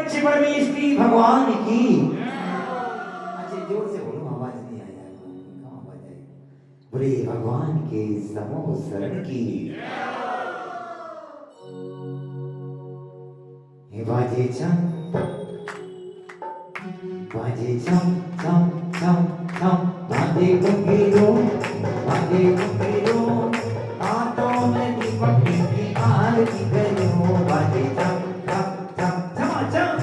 सच्चे परमेश्वरी भगवान की। अच्छा जोर से बोलो, आवाज नहीं आया, कहाँ आवाज आई? बोले भगवान के समो शरण की। हे बाजे चम बाजे चम चम चम चम, बाजे कुंगीरो हाथों में दीपक की आरती करो। बाजे चम चम चम चम चम।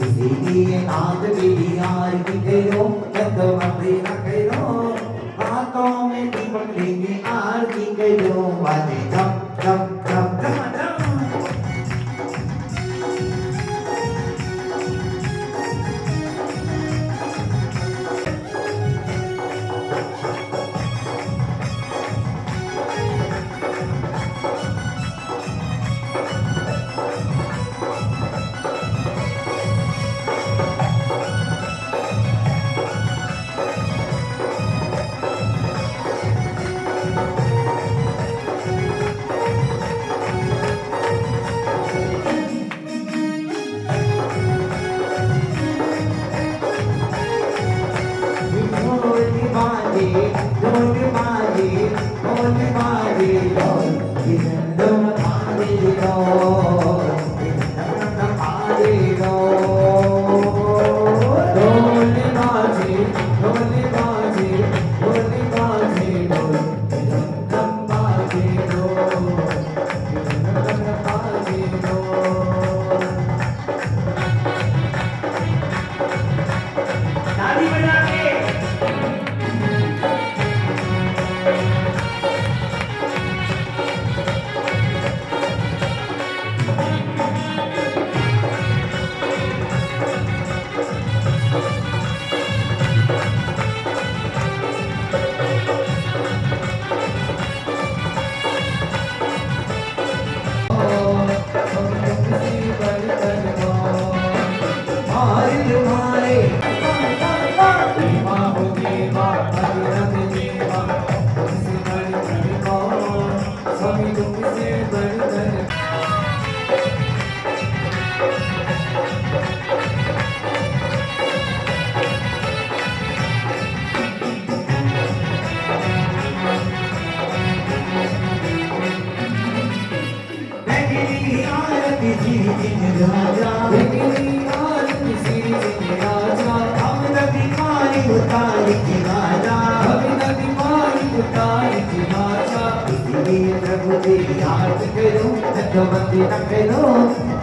इसीलिए नाद मेरी आरती करो, कदम करो, हाथों में दीपक लेके आरती करो। बाजे चम चम चम चम चम।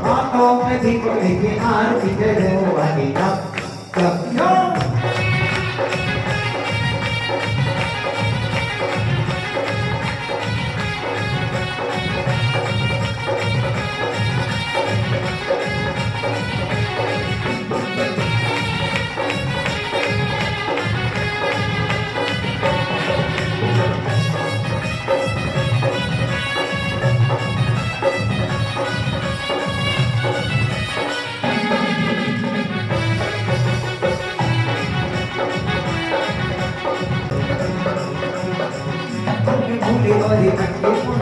हाथों में दीपक लेके आरती करो। बाजे चम चम चम।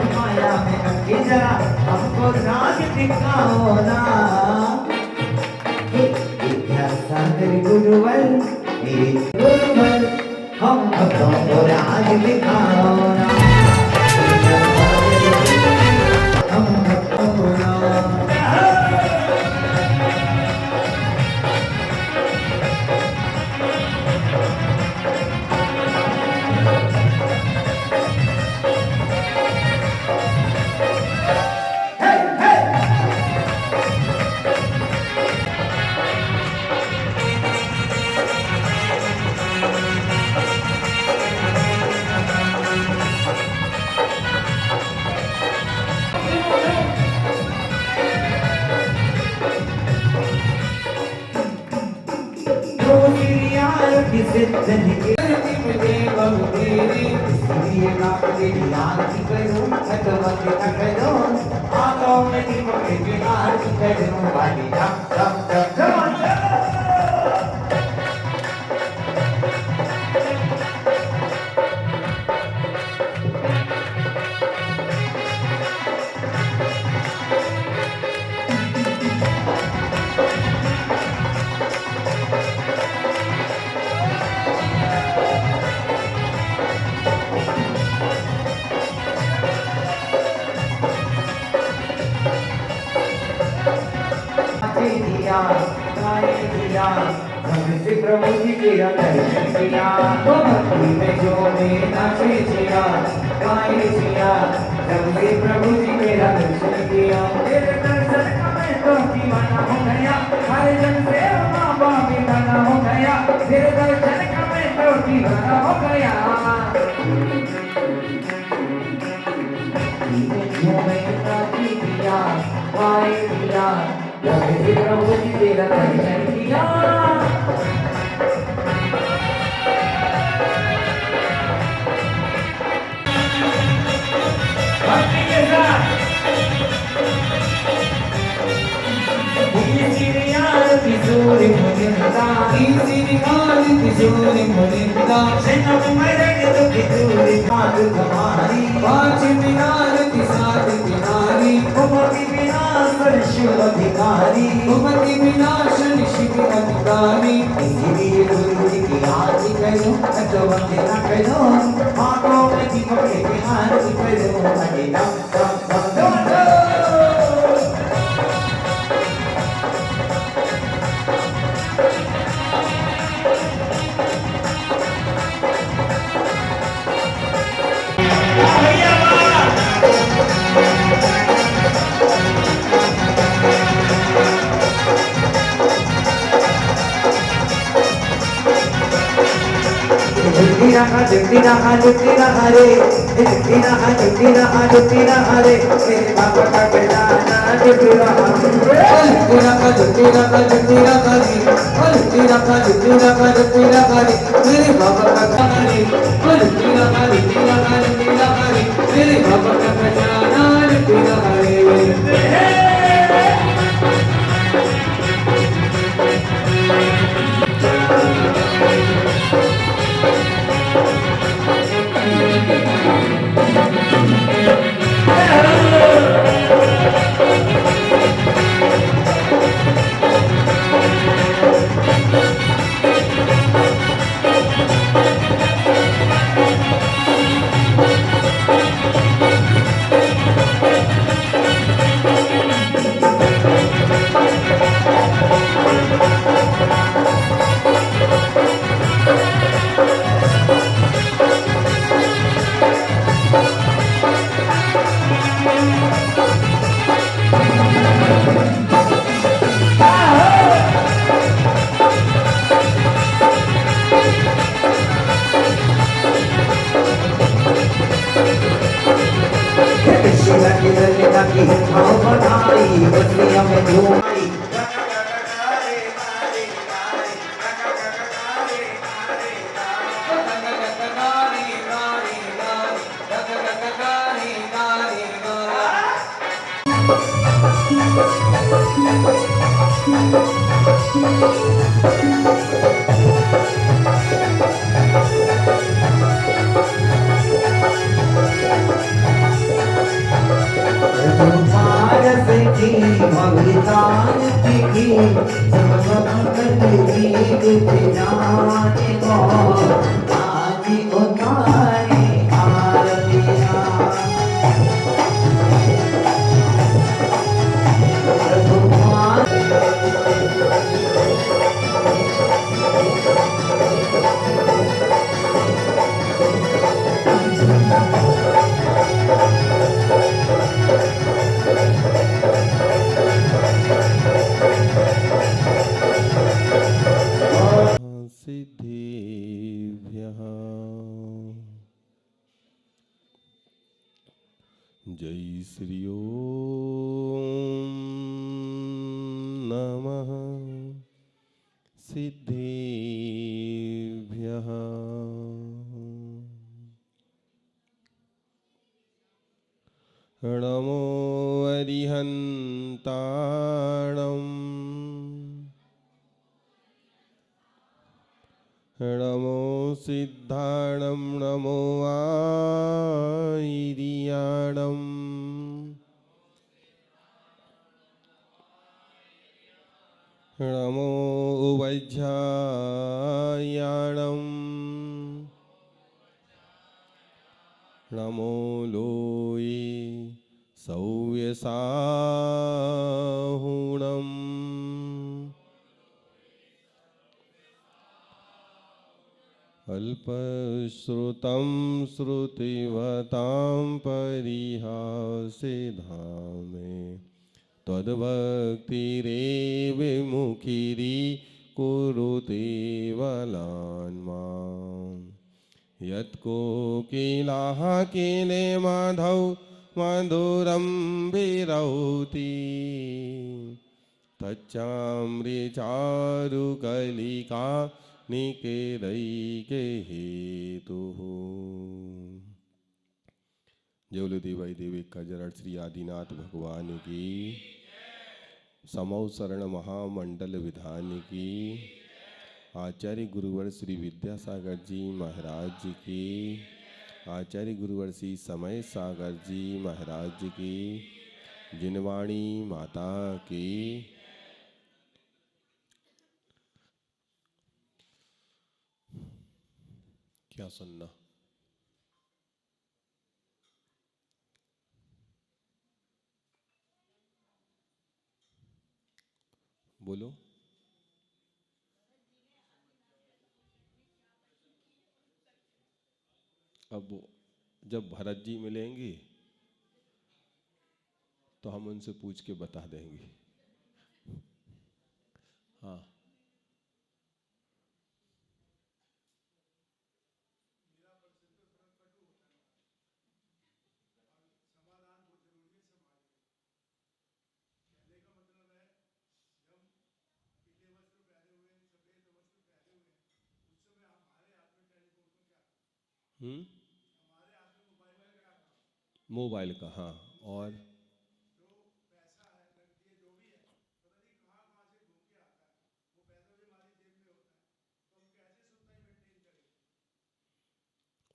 माया में अटके जरा हमको राज दिखाओ ना। सागर गुरुवर मेरे गुरुवर, हम भक्तों को राज दिखाओ ना। हम भक्तों को की सिद्धि के देवम तेरी इसलिए नाम तेरी आरती करूं मैं तो वक्त न करूं आंखों में दीपक की आरती करूं वाली जप जप जप जप दिया गाए दिया भक्ति प्रभु जी तेरा दर्शन किया तो भक्ति में जो में नाचे जिया गाए जिया जब से प्रभु जी मेरा दर्शन किया तेरे दर्शन का मैं तो दीवाना हो गया हर जन से माँ बाप दीवाना हो गया तेरे दर्शन का मैं तो दीवाना हो गया जो में नाचे दिया गाए दिया जब प्रभु जी तेरा दर्शन किया भक्ति के साथ किशोरी मुनिंदा किशोरी मुनिंदा सेना मरग तो किशोरी पाद कमारी पांच मीनार की सात किनारी उमति विनाश शिव अधिकारी उमति विनाश शिव अधिकारी इसीलिए गुरु जी की आरती करो तो वंदे न करो हाथों में दीपक की आरती करो अरे दम दम दम दम जुटी रहा रे जुटी रहा रे तेरे बाबा का बेदाना जुटी रहा जुटी रहा रे मेरे बाबा का गाना रे जुटी रहा रे मेरे बाबा का बेदाना जुटी रहा रे की भाव बढ़ाई बतिया में झूमाई जय श्री ओम नमः सिद्धेभ्यः नमो सिद्धाणं नमो आयर्याणं नमो वज्रायाणं नमो लोये सव्यसाहुणम् अल्पश्रुतं श्रुतिवतां परिहासिधामे त्वद्भक्तिरेव विमुखिरी कुरुते वलान्माम् यत्कोकिलाः किले माधव मधुरं विरौति तच्चामृचारुकलिका निकेतैके हेतुः। जय बोलो देवाई देविक का जरण श्री आदिनाथ भगवान की, समौ शरण महामंडल विधान की, आचार्य गुरुवर श्री विद्यासागर जी महाराज जी की, आचार्य गुरुवर श्री समय सागर जी महाराज जी की, जिनवाणी माता की। क्या सुनना? बोलो। अब जब भरत जी मिलेंगे तो हम उनसे पूछ के बता देंगे। हाँ, मोबाइल का। हाँ, और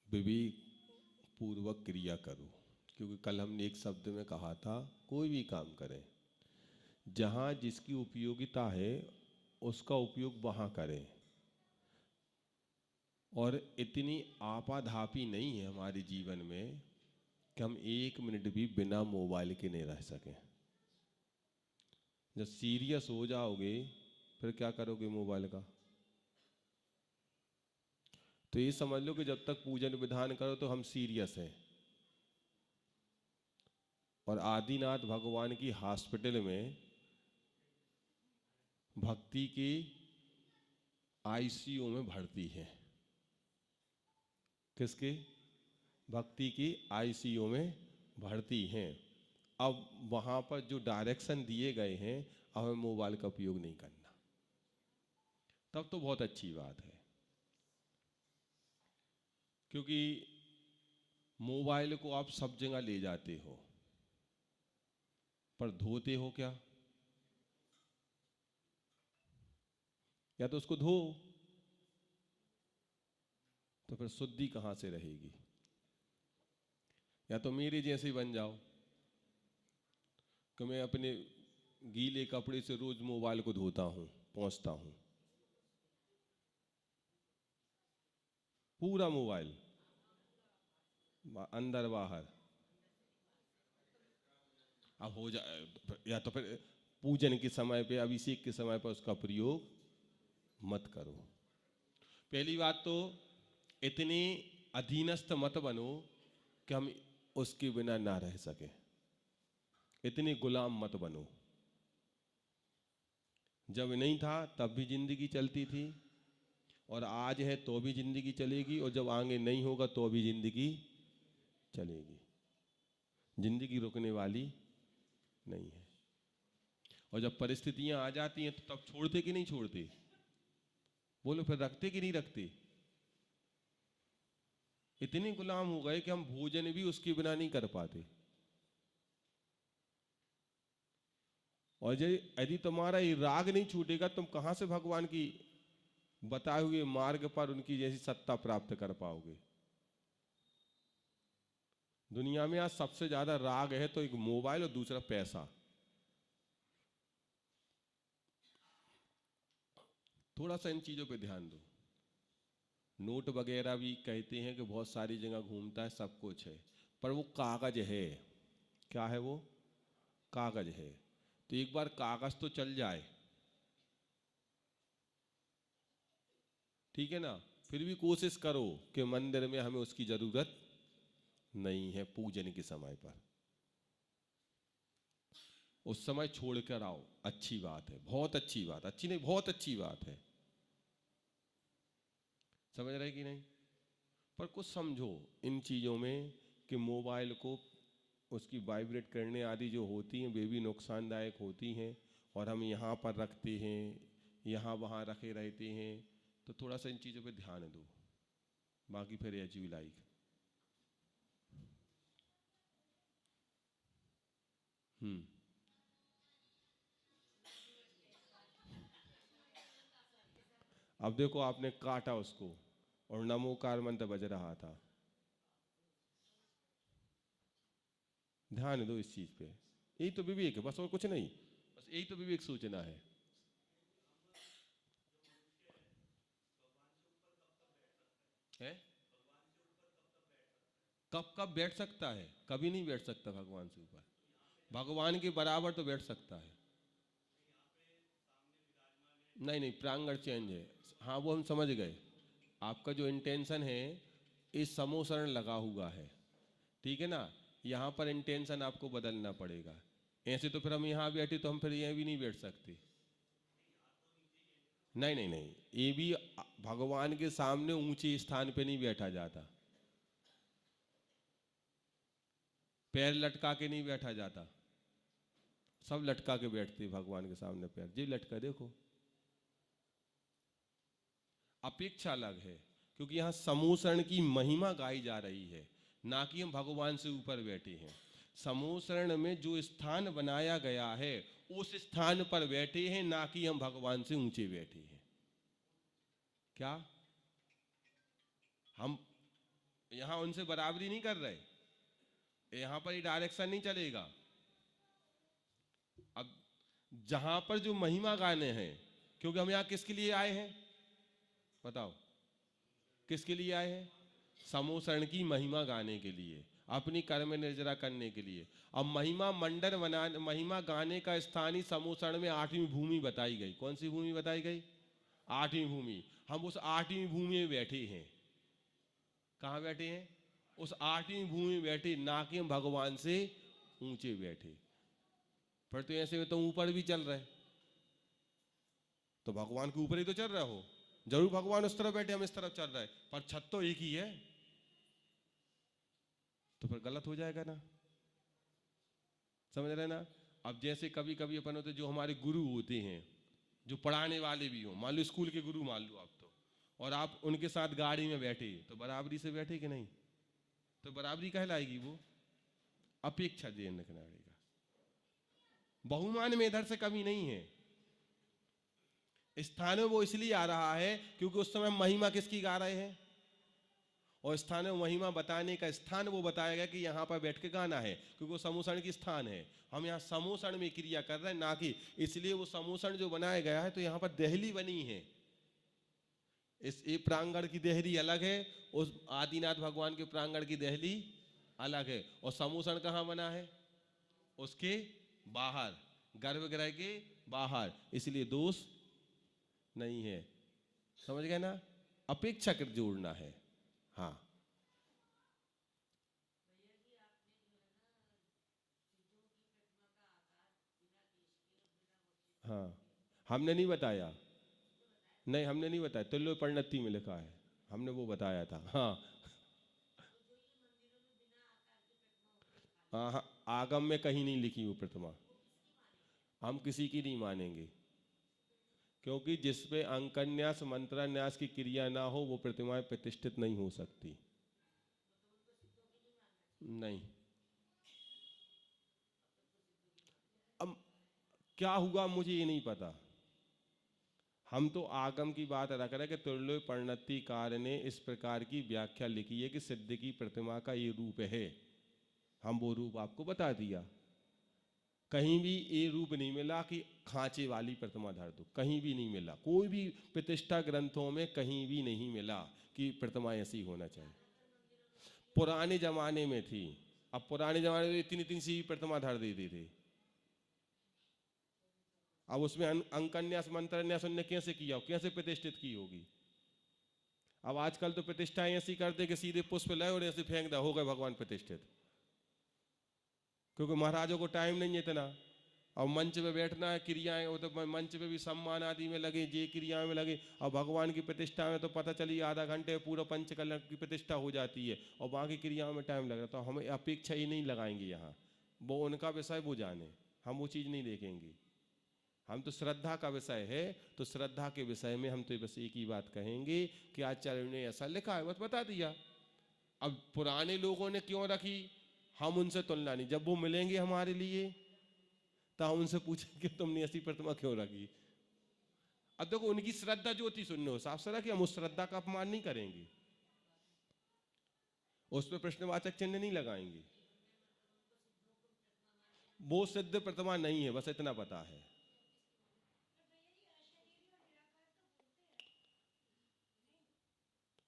विवेक पूर्वक क्रिया करो, क्योंकि कल हमने एक शब्द में कहा था कोई भी काम करें, जहाँ जिसकी उपयोगिता है उसका उपयोग वहाँ करें। और इतनी आपाधापी नहीं है हमारे जीवन में कि हम एक मिनट भी बिना मोबाइल के नहीं रह सकें। जब सीरियस हो जाओगे फिर क्या करोगे मोबाइल का? तो ये समझ लो कि जब तक पूजन विधान करो तो हम सीरियस हैं। और आदिनाथ भगवान की हॉस्पिटल में भक्ति की आईसीयू में भर्ती है। किसके? भक्ति की आईसीयू में भर्ती हैं। अब वहाँ पर जो डायरेक्शन दिए गए हैं, अब हमें मोबाइल का उपयोग नहीं करना, तब तो बहुत अच्छी बात है। क्योंकि मोबाइल को आप सब जगह ले जाते हो, पर धोते हो क्या? या तो उसको धो, तो फिर शुद्धि कहाँ से रहेगी? या तो मेरे जैसे बन जाओ कि मैं अपने गीले कपड़े से रोज मोबाइल को धोता हूं, पोंछता हूं, पूरा मोबाइल अंदर बाहर। अब हो जाए, या तो फिर पूजन के समय पे, अभिषेक के समय पर उसका प्रयोग मत करो। पहली बात तो इतने अधीनस्थ मत बनो कि हम उसके बिना ना रह सके। इतने गुलाम मत बनो। जब नहीं था तब भी जिंदगी चलती थी, और आज है तो भी जिंदगी चलेगी, और जब आगे नहीं होगा तो भी जिंदगी चलेगी। जिंदगी रुकने वाली नहीं है। और जब परिस्थितियां आ जाती हैं तो तब छोड़ते कि नहीं छोड़ते? बोलो, फिर रखते कि नहीं रखते? इतने गुलाम हो गए कि हम भोजन भी उसके बिना नहीं कर पाते। और यदि तुम्हारा ये राग नहीं छूटेगा, तुम कहां से भगवान की बताए हुए मार्ग पर उनकी जैसी सत्ता प्राप्त कर पाओगे। दुनिया में आज सबसे ज्यादा राग है तो एक मोबाइल और दूसरा पैसा। थोड़ा सा इन चीजों पे ध्यान दो। नोट वगैरह भी कहते हैं कि बहुत सारी जगह घूमता है, सब कुछ है, पर वो कागज है। क्या है वो? कागज है। तो एक बार कागज तो चल जाए, ठीक है ना, फिर भी कोशिश करो कि मंदिर में हमें उसकी जरूरत नहीं है पूजन के समय पर। उस समय छोड़ कर आओ, अच्छी बात है, बहुत अच्छी बात, अच्छी नहीं बहुत अच्छी बात है। समझ रहे कि नहीं? पर कुछ समझो इन चीज़ों में कि मोबाइल को उसकी वाइब्रेट करने आदि जो होती हैं वे भी नुकसानदायक होती हैं, और हम यहाँ पर रखते हैं, यहाँ वहाँ रखे रहते हैं। तो थोड़ा सा इन चीज़ों पे ध्यान दो, बाकी फिर एज यू लाइक। अब देखो आपने काटा उसको और नमोकार मंत्र बज रहा था। ध्यान दो इस चीज पे, यही तो विवेक है बस, और कुछ नहीं, बस यही तो विवेक सूचना है। है? कब कब बैठ सकता है? कभी नहीं बैठ सकता भगवान से ऊपर। भगवान के बराबर तो बैठ सकता है। नहीं नहीं, प्रांगण चेंज है। हाँ वो हम समझ गए, आपका जो इंटेंशन है इस समोसरण लगा हुआ है, ठीक है ना, यहाँ पर इंटेंशन आपको बदलना पड़ेगा। ऐसे तो फिर हम यहाँ बैठे तो हम फिर यहाँ भी नहीं बैठ सकते। नहीं नहीं नहीं, ये भी भगवान के सामने ऊंचे स्थान पे नहीं बैठा जाता, पैर लटका के नहीं बैठा जाता। सब लटका के बैठते भगवान के सामने, पैर जी लटका देखो। अपेक्षा अलग है, क्योंकि यहाँ समूसरण की महिमा गाई जा रही है, ना कि हम भगवान से ऊपर बैठे हैं। समूसरण में जो स्थान बनाया गया है उस स्थान पर बैठे हैं, ना कि हम भगवान से ऊंचे बैठे हैं। क्या हम यहां उनसे बराबरी नहीं कर रहे? यहां पर ये डायरेक्शन नहीं चलेगा। अब जहां पर जो महिमा गाने हैं, क्योंकि हम यहां किसके लिए आए हैं बताओ, किसके लिए आए हैं? समूसरण की महिमा गाने के लिए, अपनी कर्म निर्जरा करने के लिए। अब महिमा मंडल बना, महिमा गाने का स्थान ही समूसरण में 8वीं भूमि बताई गई। कौन सी भूमि बताई गई? 8वीं भूमि। हम उस 8वीं भूमि में बैठे हैं। कहाँ बैठे हैं? उस 8वीं भूमि में बैठे, ना कि हम भगवान से ऊंचे बैठे। फिर तो ऐसे में तो ऊपर भी चल रहे, तो भगवान के ऊपर ही तो चल रहे हो। जरूर भगवान उस तरफ बैठे, हम इस तरफ चल रहे, पर छत तो एक ही है, तो फिर गलत हो जाएगा ना। समझ रहे ना? अब जैसे कभी कभी अपन होते जो हमारे गुरु होते हैं, जो पढ़ाने वाले भी हो, मान लो स्कूल के गुरु मान लो आप, तो और आप उनके साथ गाड़ी में बैठे, तो बराबरी से बैठे कि नहीं? तो बराबरी कहलाएगी वो। अपेक्षा देन रखना पड़ेगा। बहुमान में इधर से कमी नहीं है। स्थान में वो इसलिए आ रहा है क्योंकि उस समय महिमा किसकी गा रहे हैं, और स्थान में महिमा बताने का स्थान वो बताया गया कि यहाँ पर बैठ के गाना है, क्योंकि वो समूसण की स्थान है। हम यहाँ समूसण में क्रिया कर रहे हैं, ना कि इसलिए वो समूसण जो बनाया गया है, तो यहाँ पर देहली बनी है। इस ये प्रांगण की देहली अलग है, उस आदिनाथ भगवान के प्रांगण की देहली अलग है। और समूसण कहाँ बना है? उसके बाहर, गर्भगृह के बाहर, इसलिए दोष नहीं है। समझ गए ना? अपेक्षाकृत जोड़ना है। हाँ हाँ, हमने नहीं बताया, नहीं हमने नहीं बताया, तुल्य परिणति में लिखा है, हमने वो बताया था। हाँ हाँ हाँ, आगम में कहीं नहीं लिखी वो प्रतिमा, हम किसी की नहीं मानेंगे, क्योंकि जिसपे अंकन्यास मंत्रान्यास की क्रिया ना हो वो प्रतिमाएं प्रतिष्ठित नहीं हो सकती। नहीं, अब क्या हुआ मुझे ये नहीं पता। हम तो आगम की बात रख रहे कि तुल्य परिणतिकार ने इस प्रकार की व्याख्या लिखी है कि सिद्ध की प्रतिमा का ये रूप है, हम वो रूप आपको बता दिया। कहीं भी ये रूप नहीं मिला कि खांचे वाली प्रतिमा धर दो, कहीं भी नहीं मिला, कोई भी प्रतिष्ठा ग्रंथों में कहीं भी नहीं मिला कि प्रतिमा ऐसी होना चाहिए। पुराने जमाने में थी, अब पुराने जमाने में इतनी इतनी सी प्रतिमा धर देती थी। अब उसमें अंकन्यास मंत्रन्यास उनने कैसे किया, कैसे प्रतिष्ठित की होगी। अब आजकल तो प्रतिष्ठाएं ऐसी करते कि सीधे पुष्प लाए और ऐसे फेंक दो, हो गए भगवान प्रतिष्ठित, क्योंकि महाराजों को टाइम नहीं है इतना। और मंच पे बैठना है, क्रियाएं, वो तो मंच पे भी सम्मान आदि में लगे, जे क्रियाओं में लगे। और भगवान की प्रतिष्ठा में तो पता चली आधा घंटे पूरा पंचकल्य की प्रतिष्ठा हो जाती है और बाकी क्रियाओं में टाइम लग रहा। तो हमें अपेक्षा ही नहीं लगाएंगे यहाँ, वो उनका विषय वो जाने, हम वो चीज़ नहीं देखेंगे। हम तो श्रद्धा का विषय है, तो श्रद्धा के विषय में हम तो बस एक ही बात कहेंगे कि आचार्य ने ऐसा लिखा है, बस बता दिया। अब पुराने लोगों ने क्यों रखी, हम उनसे तुलना नहीं, जब वो मिलेंगे हमारे लिए तो हम उनसे पूछेंगे तुमने ऐसी प्रतिमा क्यों रखी। अब देखो उनकी श्रद्धा जो थी, सुनने साफ सरा कि हम उस श्रद्धा का अपमान नहीं करेंगे, उस पर प्रश्नवाचक चिन्ह नहीं लगाएंगे। वो सिद्ध प्रतिमा नहीं है, बस इतना पता है।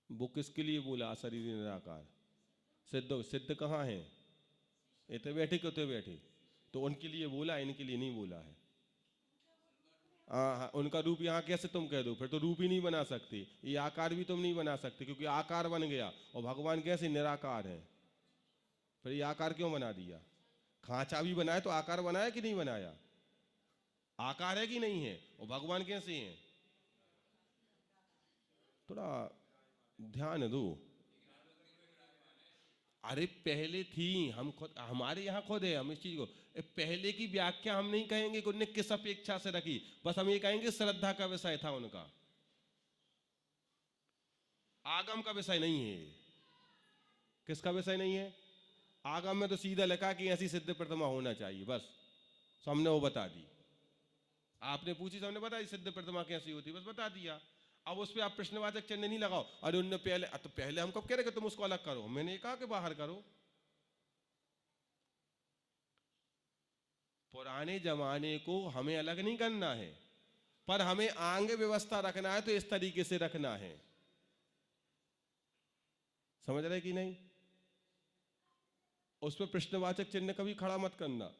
वो किसके लिए बोला अशरीरी निराकार? सिद्ध, सिद्ध कहाँ है? इतने बैठे क्यों बैठे, तो उनके लिए बोला, इनके लिए नहीं बोला है। हाँ, उनका रूप यहाँ कैसे तुम कह दो, फिर तो रूप ही नहीं बना सकते, ये आकार भी तुम नहीं बना सकते, क्योंकि आकार बन गया और भगवान कैसे निराकार है, फिर ये आकार क्यों बना दिया? खांचा भी बनाया तो आकार बनाया कि नहीं बनाया? आकार है कि नहीं है? और भगवान कैसे हैं? थोड़ा ध्यान दो। अरे पहले थी, हम खुद, हमारे यहाँ खुद है, हम इस चीज को पहले की व्याख्या हम नहीं कहेंगे कि उन्होंने किस अपेक्षा से रखी, बस हम ये कहेंगे श्रद्धा का विषय था उनका, आगम का विषय नहीं है। किसका विषय नहीं है? आगम में तो सीधा लिखा कि ऐसी सिद्ध प्रतिमा होना चाहिए, बस हमने वो बता दी। आपने पूछी, हमने बताई सिद्ध प्रतिमा कैसी होती, बस बता दिया। अब उस पर आप प्रश्नवाचक चिन्ह नहीं लगाओ, अरे उनने पहले, तो पहले हम कब कह रहे कि तुम उसको अलग करो, मैंने कहा कि बाहर करो। पुराने जमाने को हमें अलग नहीं करना है, पर हमें आंग व्यवस्था रखना है तो इस तरीके से रखना है, समझ रहे कि नहीं? उस पर प्रश्नवाचक चिन्ह कभी खड़ा मत करना।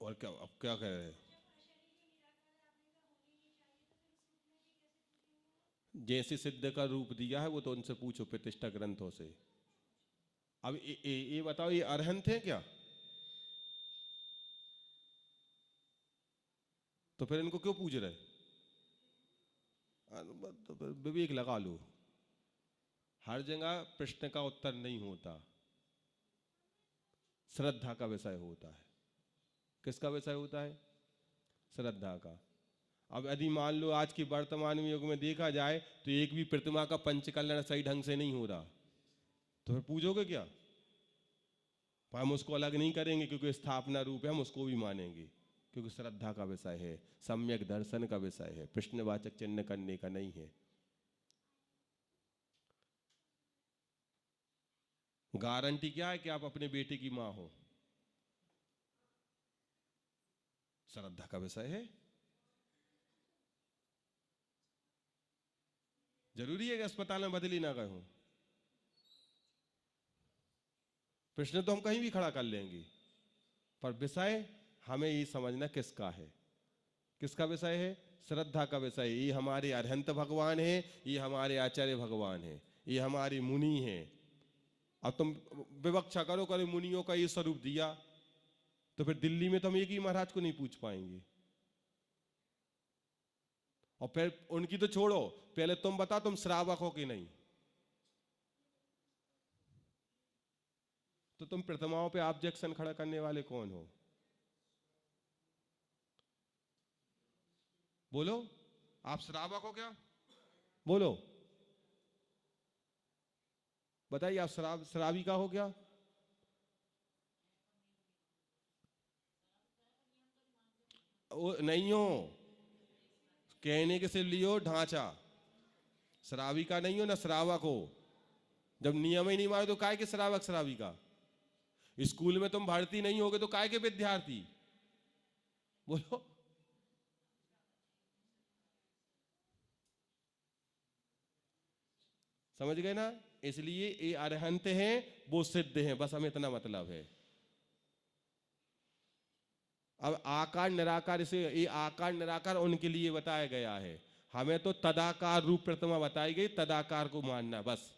और क्या, अब क्या कह रहे हैं? जैसे सिद्ध का रूप दिया है वो तो उनसे पूछो प्रतिष्ठा ग्रंथों से। अब ये बताओ, ये अरहंत है क्या? तो फिर इनको क्यों पूछ रहे? तो विवेक लगा लो, हर जगह प्रश्न का उत्तर नहीं होता, श्रद्धा का विषय होता है। किसका विषय होता है? श्रद्धा का। अब यदि मान लो आज के वर्तमान युग में देखा जाए तो एक भी प्रतिमा का पंचकल्याण सही ढंग से नहीं हो रहा, तो फिर पूछोगे क्या? पर हम उसको अलग नहीं करेंगे, क्योंकि स्थापना रूप है, हम उसको भी मानेंगे, क्योंकि श्रद्धा का विषय है, सम्यक दर्शन का विषय है, प्रश्नवाचक चिन्ह करने का नहीं है। गारंटी क्या है कि आप अपने बेटे की मां हो? श्रद्धा का विषय है। जरूरी है कि अस्पताल में बदली ना गए हो? प्रश्न तो हम कहीं भी खड़ा कर लेंगे, पर विषय हमें ये समझना किसका है। किसका विषय है? श्रद्धा का विषय। ये हमारे अरहंत भगवान है, ये हमारे आचार्य भगवान है, ये हमारी मुनि है। अब तुम विवक्षा करो, करे मुनियों का ये स्वरूप दिया, तो फिर दिल्ली में तो हम एक ही महाराज को नहीं पूछ पाएंगे। और फिर उनकी तो छोड़ो, पहले तुम बता, तुम श्रावक हो कि नहीं? तो तुम प्रतिमाओं पे ऑब्जेक्शन खड़ा करने वाले कौन हो? बोलो, आप श्रावक हो क्या? बोलो, बताइए, आप श्राविका हो क्या? नहीं हो, कहने के से लियो ढांचा, श्रावी का नहीं हो ना श्रावक हो। जब नियम ही नहीं मानो तो काय के श्रावक श्राविका। स्कूल में तुम भर्ती नहीं होगे तो काय के विद्यार्थी, बोलो। समझ गए ना? इसलिए ये अरहंत हैं, वो सिद्ध हैं, बस हमें इतना मतलब है। अब आकार निराकार, इसे ये आकार निराकार उनके लिए बताया गया है, हमें तो तदाकार रूप प्रतिमा बताई गई, तदाकार को मानना बस।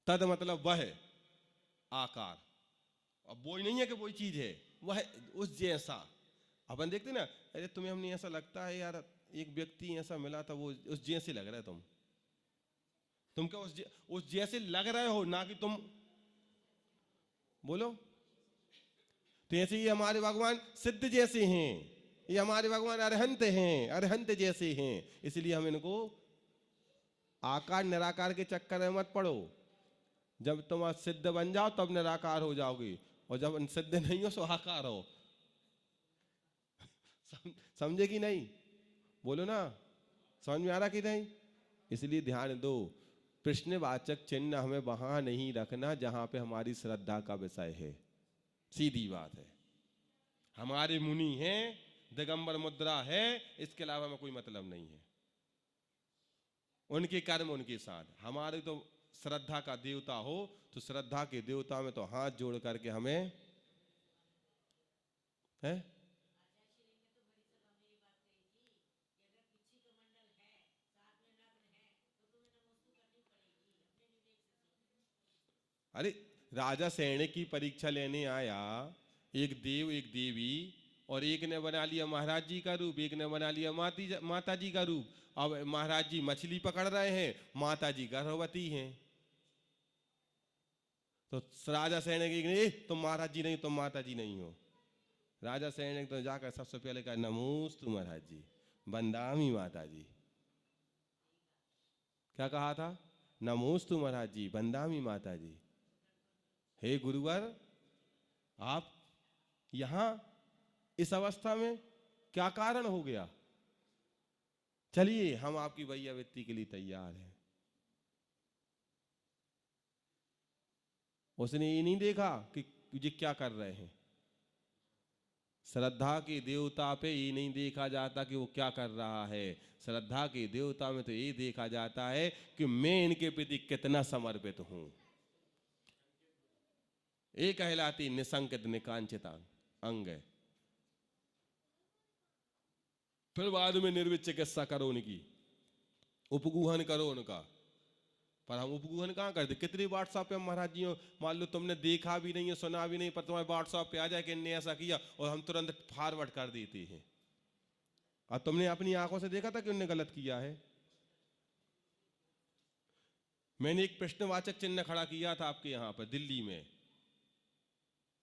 तद मतलब वह आकार, अब वो ही नहीं है कि वही चीज है, वह उस जैसा। अपन देखते ना, अरे तुम्हें हमने ऐसा लगता है यार, एक व्यक्ति ऐसा मिला था, वो उस जैसे लग रहा है तुम क्या उस जैसे लग रहे हो, ना कि तुम, बोलो। तो ऐसे ही हमारे भगवान सिद्ध जैसे हैं, ये हमारे भगवान अरहंत हैं, अरहंत जैसे हैं। इसलिए हम इनको आकार निराकार के चक्कर में मत पड़ो। जब तुम सिद्ध बन जाओ तब निराकार हो जाओगे, और जब सिद्ध नहीं हो तो आकार हो। समझे कि नहीं? बोलो ना, समझ में आ रहा कि नहीं? इसलिए ध्यान दो, प्रश्नवाचक चिन्ह हमें वहां नहीं रखना जहां पे हमारी श्रद्धा का विषय है। सीधी बात है, हमारे मुनि हैं, दिगंबर मुद्रा है, इसके अलावा हमें कोई मतलब नहीं है। उनके कर्म उनके साथ, हमारे तो श्रद्धा का देवता हो तो श्रद्धा के देवता में तो हाथ जोड़ करके हमें है। अरे राजा सैनिक की परीक्षा लेने आया, एक देव एक देवी, और एक ने बना लिया महाराज जी का रूप, एक ने बना लिया माता जी का रूप। अब महाराज जी मछली पकड़ रहे हैं, माता जी गर्भवती हैं। तो राजा सैनिक, तुम महाराज जी नहीं, तुम माता जी नहीं हो। राजा सैनिक तो जाकर सबसे पहले कहा, नमोस्तु महाराज जी, वंदामी माता जी। क्या कहा था? नमोस्तु महाराज जी, वंदामी माता जी। हे गुरुवर, आप यहां इस अवस्था में क्या कारण हो गया? चलिए हम आपकी वैयावृत्ति के लिए तैयार हैं। उसने ये नहीं देखा कि ये क्या कर रहे हैं। श्रद्धा के देवता पे ये नहीं देखा जाता कि वो क्या कर रहा है, श्रद्धा के देवता में तो ये देखा जाता है कि मैं इनके प्रति कितना समर्पित हूं। ये कहलाती निसंकित निकांचित अंग है। फिर बाद में निर्वित चिकित्सा करो उनकी, उपगूहन करो उनका। पर हम उपगूहन कहाँ करते? कितनी व्हाट्सएप पे महाराज जी, मान लो तुमने देखा भी नहीं है, सुना भी नहीं, पर तुम्हारे व्हाट्सएप पे आ जाए कि इनने ऐसा किया, और हम तुरंत फॉरवर्ड कर देते हैं। और तुमने अपनी आंखों से देखा था कि उन्होंने गलत किया है? मैंने एक प्रश्नवाचक चिन्ह खड़ा किया था आपके यहाँ पर दिल्ली में,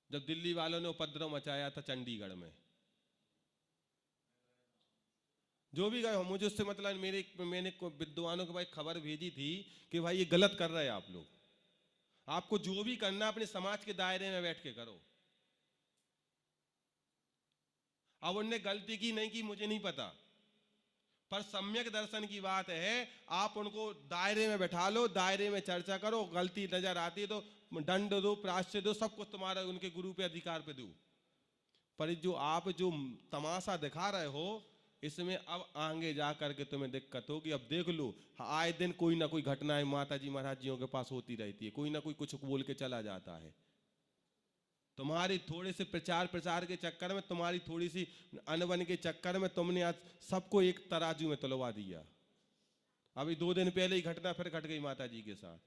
जब दिल्ली वालों ने उपद्रव मचाया था चंडीगढ़ में। जो भी गए हो, मुझे उससे मतलब मैंने विद्वानों के भाई खबर भेजी थी कि भाई ये गलत कर रहे हैं आप लोग, आपको जो भी करना अपने समाज के दायरे में बैठ के करो। अब उनने गलती की नहीं की मुझे नहीं पता, पर सम्यक दर्शन की बात है, आप उनको दायरे में बैठा लो, दायरे में चर्चा करो, गलती नजर आती है तो दंड दो, प्रायश्चित दो, सब कुछ तुम्हारा उनके गुरु पे अधिकार पे दो। पर जो आप जो तमाशा दिखा रहे हो, इसमें अब आगे जा करके तुम्हें दिक्कत होगी। अब देख लो, आए दिन कोई ना कोई घटनाएं माता जी महाराज जियों के पास होती रहती है, कोई ना कोई कुछ बोल के चला जाता है। तुम्हारी थोड़े से प्रचार के चक्कर में, तुम्हारी थोड़ी सी अनबन के चक्कर में तुमने आज सबको एक तराजू में तुलवा दिया। अभी 2 दिन पहले ही घटना फिर घट गई माता जी के साथ।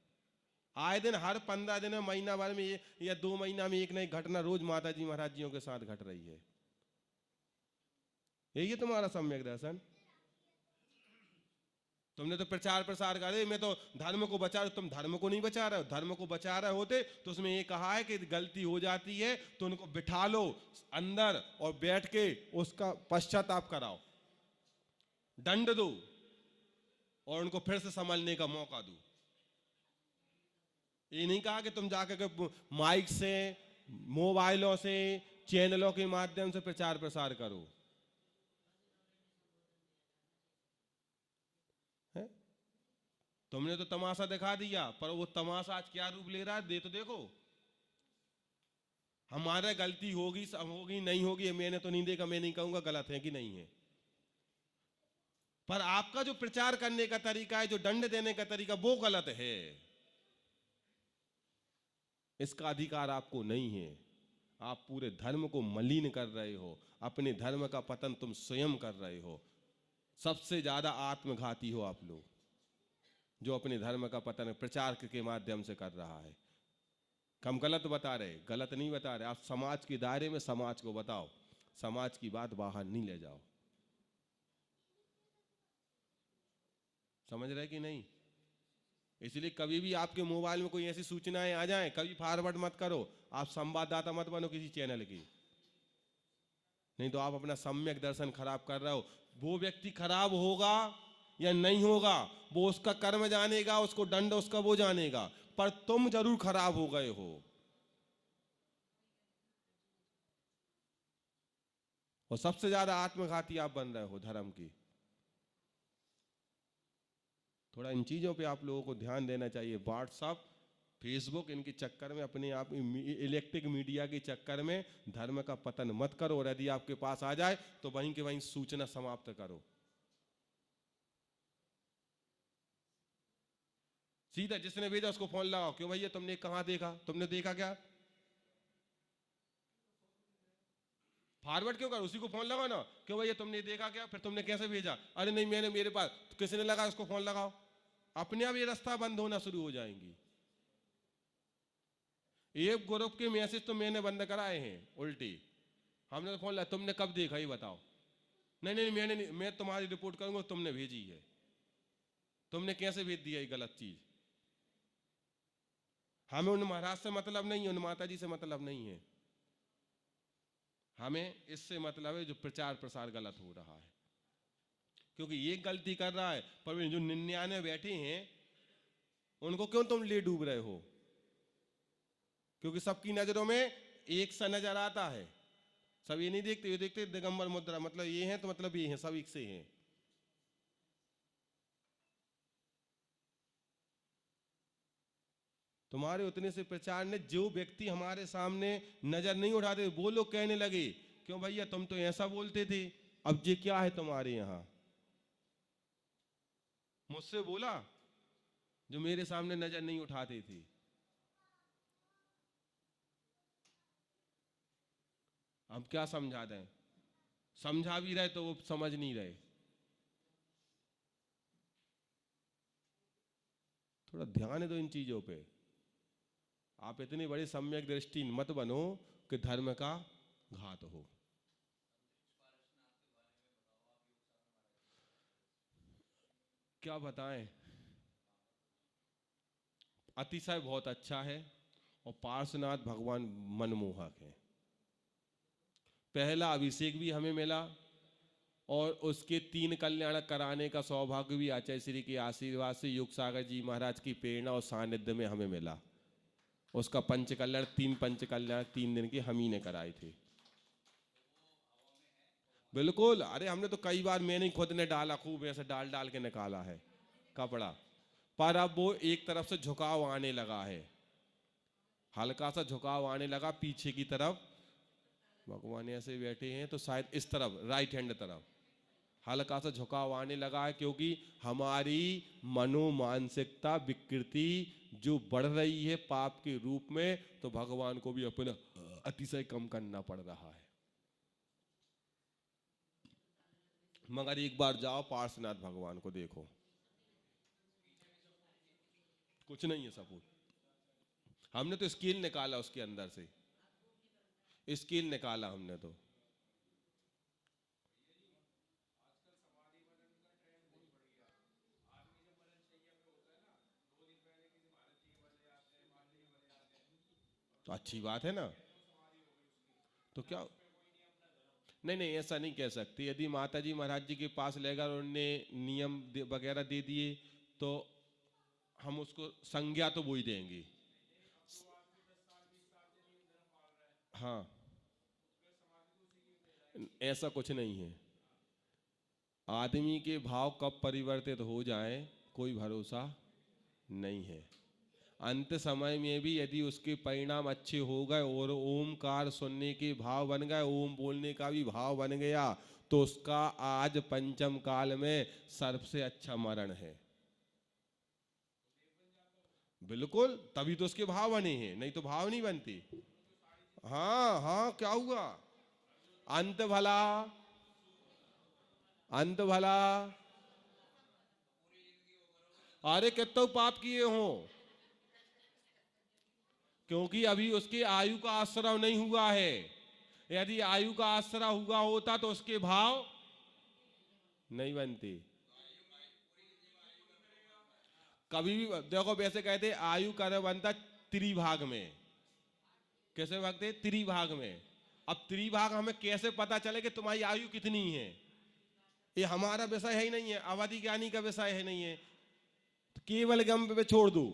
आए दिन हर 15 दिन में, महीना भर में या 2 महीना में एक नई घटना रोज माता जी महाराज जियों के साथ घट रही है। यही है तुम्हारा सम्यक दर्शन। तुमने तो प्रचार करे, मैं तो धर्म को बचा रहा, तुम धर्म को नहीं बचा रहे हो। धर्म को बचा रहे होते तो उसमें ये कहा है कि गलती हो जाती है तो उनको बिठा लो अंदर और बैठ के उसका पश्चाताप कराओ, दंड दो और उनको फिर से संभलने का मौका दो। ये नहीं कहा कि तुम जाकर के माइक से, मोबाइलों से, चैनलों के माध्यम से प्रचार प्रसार करो। है? तुमने तो तमाशा दिखा दिया, पर वो तमाशा आज क्या रूप ले रहा है दे तो देखो। हमारा गलती होगी, सब होगी, नहीं होगी, मैंने तो नहीं देखा, मैं नहीं कहूंगा गलत है कि नहीं है, पर आपका जो प्रचार करने का तरीका है, जो दंड देने का तरीका, वो गलत है। इसका अधिकार आपको नहीं है। आप पूरे धर्म को मलिन कर रहे हो, अपने धर्म का पतन तुम स्वयं कर रहे हो। सबसे ज्यादा आत्मघाती हो आप लोग, जो अपने धर्म का पतन प्रचार के माध्यम से कर रहा है। हम गलत बता रहे, गलत नहीं बता रहे। आप समाज के दायरे में समाज को बताओ, समाज की बात बाहर नहीं ले जाओ। समझ रहे कि नहीं? इसलिए कभी भी आपके मोबाइल में कोई ऐसी सूचनाएं आ जाएं, कभी फॉरवर्ड मत करो। आप संवाददाता मत बनो किसी चैनल की, नहीं तो आप अपना सम्यक दर्शन खराब कर रहे हो। वो व्यक्ति खराब होगा या नहीं होगा, वो उसका कर्म जानेगा, उसको दंड उसका वो जानेगा, पर तुम जरूर खराब हो गए हो। और सबसे ज्यादा आत्मघाती आप बन रहे हो धर्म की। थोड़ा इन चीजों पे आप लोगों को ध्यान देना चाहिए। व्हाट्सएप, फेसबुक, इनके चक्कर में, अपने आप इलेक्ट्रिक मीडिया के चक्कर में धर्म का पतन मत करो। और यदि आपके पास आ जाए तो वहीं के वहीं सूचना समाप्त करो। सीधा जिसने भेजा उसको फोन लगाओ, क्यों भैया तुमने कहां देखा, तुमने देखा क्या? फॉरवर्ड क्यों कर, उसी को फोन लगाओ ना, क्यों भैया तुमने देखा क्या, फिर तुमने कैसे भेजा? अरे नहीं मैंने, मेरे पास, तो किसी ने लगा, उसको फोन लगाओ। अपने आप ये रास्ता बंद होना शुरू हो जाएंगी। एक ग्रुप के मैसेज तो मैंने बंद कराए हैं उल्टी। हमने तो फोन लगाया, तुमने कब देखा ये बताओ। नहीं नहीं मैंने नहीं, मैं तुम्हारी रिपोर्ट करूंगा, तुमने भेजी है, तुमने कैसे भेज दिया ये गलत चीज। हमें उन महाराज से मतलब नहीं है, उन माता जी से मतलब नहीं है, हमें इससे मतलब है जो प्रचार प्रसार गलत हो रहा है। क्योंकि ये गलती कर रहा है, पर जो 99 बैठे हैं उनको क्यों तुम ले डूब रहे हो? क्योंकि सबकी नजरों में एक सा नजर आता है। सब ये नहीं देखते, ये देखते दिगंबर मुद्रा, मतलब ये हैं तो मतलब ये हैं, सब एक से हैं। तुम्हारे उतने से प्रचार ने जो व्यक्ति हमारे सामने नजर नहीं उठाते, वो लोग कहने लगे क्यों भैया तुम तो ऐसा बोलते थे, अब ये क्या है तुम्हारे यहां। मुझसे बोला जो मेरे सामने नजर नहीं उठाते थे। अब क्या समझा दें, समझा भी रहे तो वो समझ नहीं रहे। थोड़ा ध्यान दो इन चीजों पे। आप इतनी बड़ी सम्यक दृष्टि मत बनो कि धर्म का घात हो। क्या बताएं, अतिशय बहुत अच्छा है, और पार्श्वनाथ भगवान मनमोहक है। पहला अभिषेक भी हमें मिला, और उसके 3 कल्याण कराने का सौभाग्य भी आचार्य श्री के आशीर्वाद से युग सागर जी महाराज की प्रेरणा और सानिध्य में हमें मिला। उसका पंच कल्याण, 3 पंच कल्याण 3 दिन के हम ही ने कराए थे। बिल्कुल, अरे हमने तो कई बार, मैंने खुद ने डाला, खूब ऐसे डाल डाल के निकाला है कपड़ा। पर अब वो एक तरफ से झुकाव आने लगा है, हल्का सा झुकाव आने लगा पीछे की तरफ। भगवान ऐसे बैठे हैं तो शायद इस तरफ, राइट हैंड तरफ हल्का सा झुकाव आने लगा है, क्योंकि हमारी मनोमानसिकता विकृति जो बढ़ रही है पाप के रूप में, तो भगवान को भी अपना अतिशय कम करना पड़ रहा है। मगर एक बार जाओ पार्श्वनाथ भगवान को देखो, कुछ नहीं है सबूत। हमने तो स्केल निकाला उसके अंदर से, स्केल निकाला हमने तो। तो अच्छी बात है ना, तो क्या, नहीं नहीं ऐसा नहीं कह सकते। यदि माता जी महाराज जी के पास लेकर उन्होंने नियम वगैरह दे दिए तो हम उसको संज्ञा तो वो ही देंगे। हाँ ऐसा कुछ नहीं है। आदमी के भाव कब परिवर्तित हो जाए कोई भरोसा नहीं है। अंत समय में भी यदि उसके परिणाम अच्छे हो गए और ओमकार सुनने के भाव बन गए, ओम बोलने का भी भाव बन गया, तो उसका आज पंचम काल में सबसे अच्छा मरण है। बिल्कुल, तभी तो उसके भाव बने हैं, नहीं तो भाव नहीं बनते। हाँ हाँ, क्या हुआ? अंत भला, अंत भला। अरे कितना पाप किए हो, क्योंकि अभी उसके आयु का आश्रय नहीं हुआ है। यदि आयु का आश्रय हुआ होता तो उसके भाव नहीं बनते। कभी भी देखो, वैसे कहते आयु का बनता त्रिभाग में। कैसे भागते? त्रिभाग में। अब त्रिभाग हमें कैसे पता चले कि तुम्हारी आयु कितनी है? ये हमारा विषय है ही नहीं है, अवधि ज्ञानी का विषय है नहीं है। तो केवल गम पे छोड़ दो।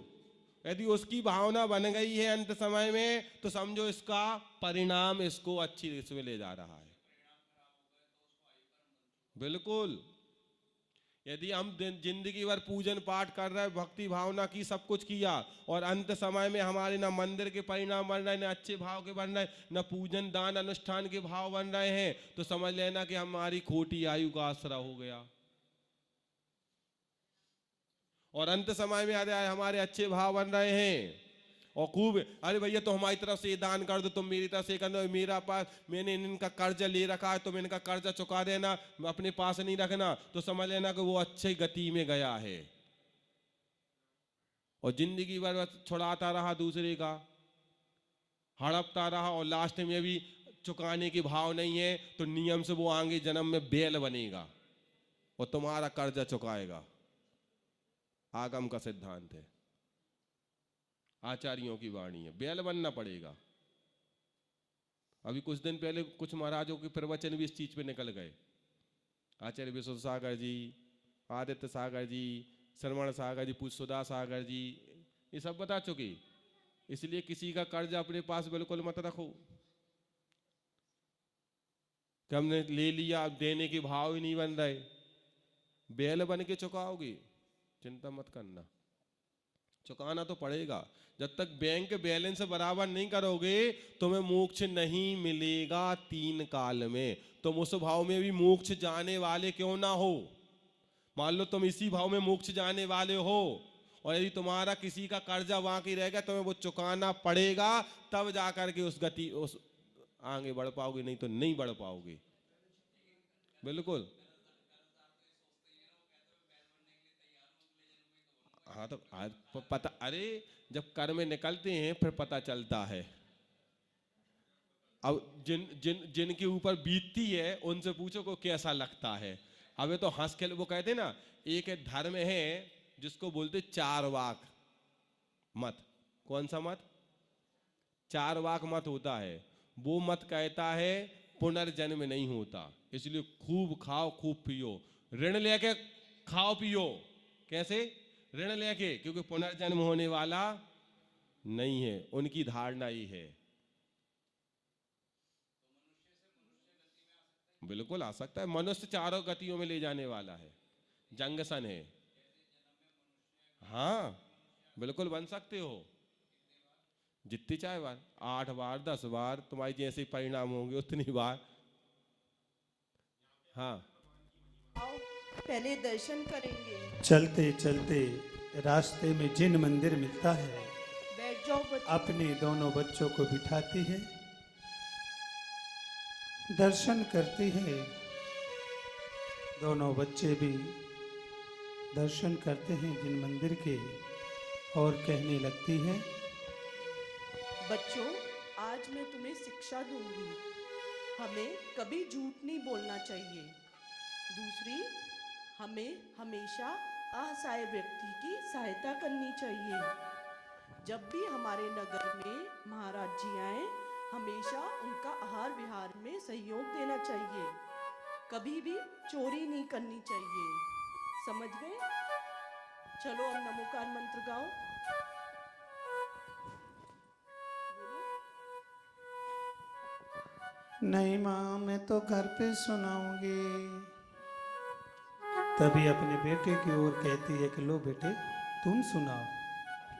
यदि उसकी भावना बन गई है अंत समय में, तो समझो इसका परिणाम इसको अच्छी इसमें ले जा रहा है। बिल्कुल। यदि हम जिंदगी भर पूजन पाठ कर रहे हैं, भक्ति भावना की, सब कुछ किया, और अंत समय में हमारे ना मंदिर के परिणाम बन रहे, ना अच्छे भाव के बन रहे, ना पूजन दान अनुष्ठान के भाव बन रहे हैं, तो समझ लेना कि हमारी खोटी आयु का आसरा हो गया। और अंत समय में हमारे अच्छे भाव बन रहे हैं और खूब, अरे भैया तो हमारी तरफ से ये दान कर दो, तुम मेरी तरफ से कर दो, मेरा पास मैंने इनका कर्जा ले रखा है, तुम इनका कर्जा चुका देना, अपने पास नहीं रखना, तो समझ लेना कि वो अच्छी गति में गया है। और जिंदगी भर छुड़ाता रहा दूसरे का, हड़पता रहा, और लास्ट में भी चुकाने के भाव नहीं है, तो नियम से वो आगे जन्म में बैल बनेगा और तुम्हारा कर्जा चुकाएगा। आगम का सिद्धांत है, आचार्यों की वाणी है, बैल बनना पड़ेगा। अभी कुछ दिन पहले कुछ महाराजों के प्रवचन भी इस चीज पे निकल गए। आचार्य विश्व सागर जी, आदित्य सागर जी, श्रवण सागर जी, पुष्पदा सागर जी, ये सब बता चुके। इसलिए किसी का कर्ज अपने पास बिल्कुल मत रखो कि हमने ले लिया, देने के भाव ही नहीं बन रहे, बैल बन के चुकाओगे, चिंता मत करना, चुकाना तो पड़ेगा। जब तक बैंक बैलेंस बराबर नहीं करोगे तुम्हें मोक्ष नहीं मिलेगा 3 काल में। तुम उस भाव में भी मोक्ष जाने वाले क्यों ना हो, मान लो तुम इसी भाव में मोक्ष जाने वाले हो, और यदि तुम्हारा किसी का कर्जा बाकी रह गया, तुम्हें वो चुकाना पड़ेगा, तब जाकर के उस गति उस आगे बढ़ पाओगे, नहीं तो नहीं बढ़ पाओगे। बिल्कुल। हाँ तो आज पता, अरे जब कर्म में निकलते हैं फिर पता चलता है। अब जिनके ऊपर बीतती है उनसे पूछो को कैसा लगता है। अब तो हंस खेल, वो कहते ना, एक धर्म है जिसको बोलते 4 वाक मत। कौन सा मत? 4 वाक मत होता है। वो मत कहता है पुनर्जन्म नहीं होता, इसलिए खूब खाओ खूब पियो, ऋण लेके खाओ पियो। कैसे? ऋण लेके, क्योंकि पुनर्जन्म होने वाला नहीं है, उनकी धारणा ही है। बिल्कुल आ सकता है, मनुष्य 4 गतियों में ले जाने वाला है, जंगसन है। हाँ बिल्कुल बन सकते हो, जितनी चाहे बार, 8 बार 10 बार, तुम्हारी जैसे परिणाम होंगे उतनी बार। हाँ आओ पहले दर्शन करेंगे। चलते चलते रास्ते में जिन मंदिर मिलता है, बैठ जाओ बच्चों। अपने दोनों बच्चों को बिठाती है, दर्शन करती है। दोनों बच्चे भी दर्शन करते हैं जिन मंदिर के, और कहने लगती है, बच्चों आज मैं तुम्हें शिक्षा दूंगी। हमें कभी झूठ नहीं बोलना चाहिए। दूसरी, हमें हमेशा असहाय व्यक्ति की सहायता करनी चाहिए। जब भी हमारे नगर में महाराज जी आए, हमेशा उनका आहार विहार में सहयोग देना चाहिए। कभी भी चोरी नहीं करनी चाहिए। समझ गए? चलो अब नमोकार मंत्र गाओ। नहीं माँ, मैं तो घर पे सुनाऊंगी। तभी अपने बेटे की ओर कहती है कि लो बेटे, तुम सुनाओ।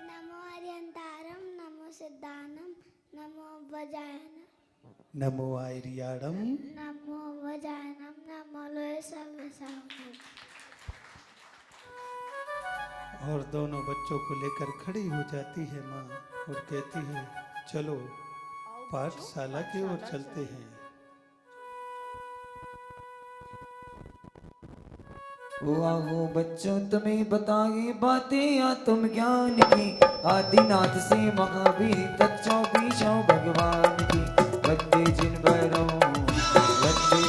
नमो हरियंतारम नमो सिद्धानम नमो वजायनम नमो आयरियाड़म। नमो वजायनम नमो लोय सर्वसावनम। और दोनों बच्चों को लेकर खड़ी हो जाती है माँ और कहती है चलो आओ बच्चों, पाठशाला की ओर पाठशाला चलते चलें। हैं। ओ आओ बच्चों तुम्हें बताए बातें आत्म ज्ञान की, आदिनाथ से महावीर तक 24 भगवान की। वंदे जिन भरों वंदे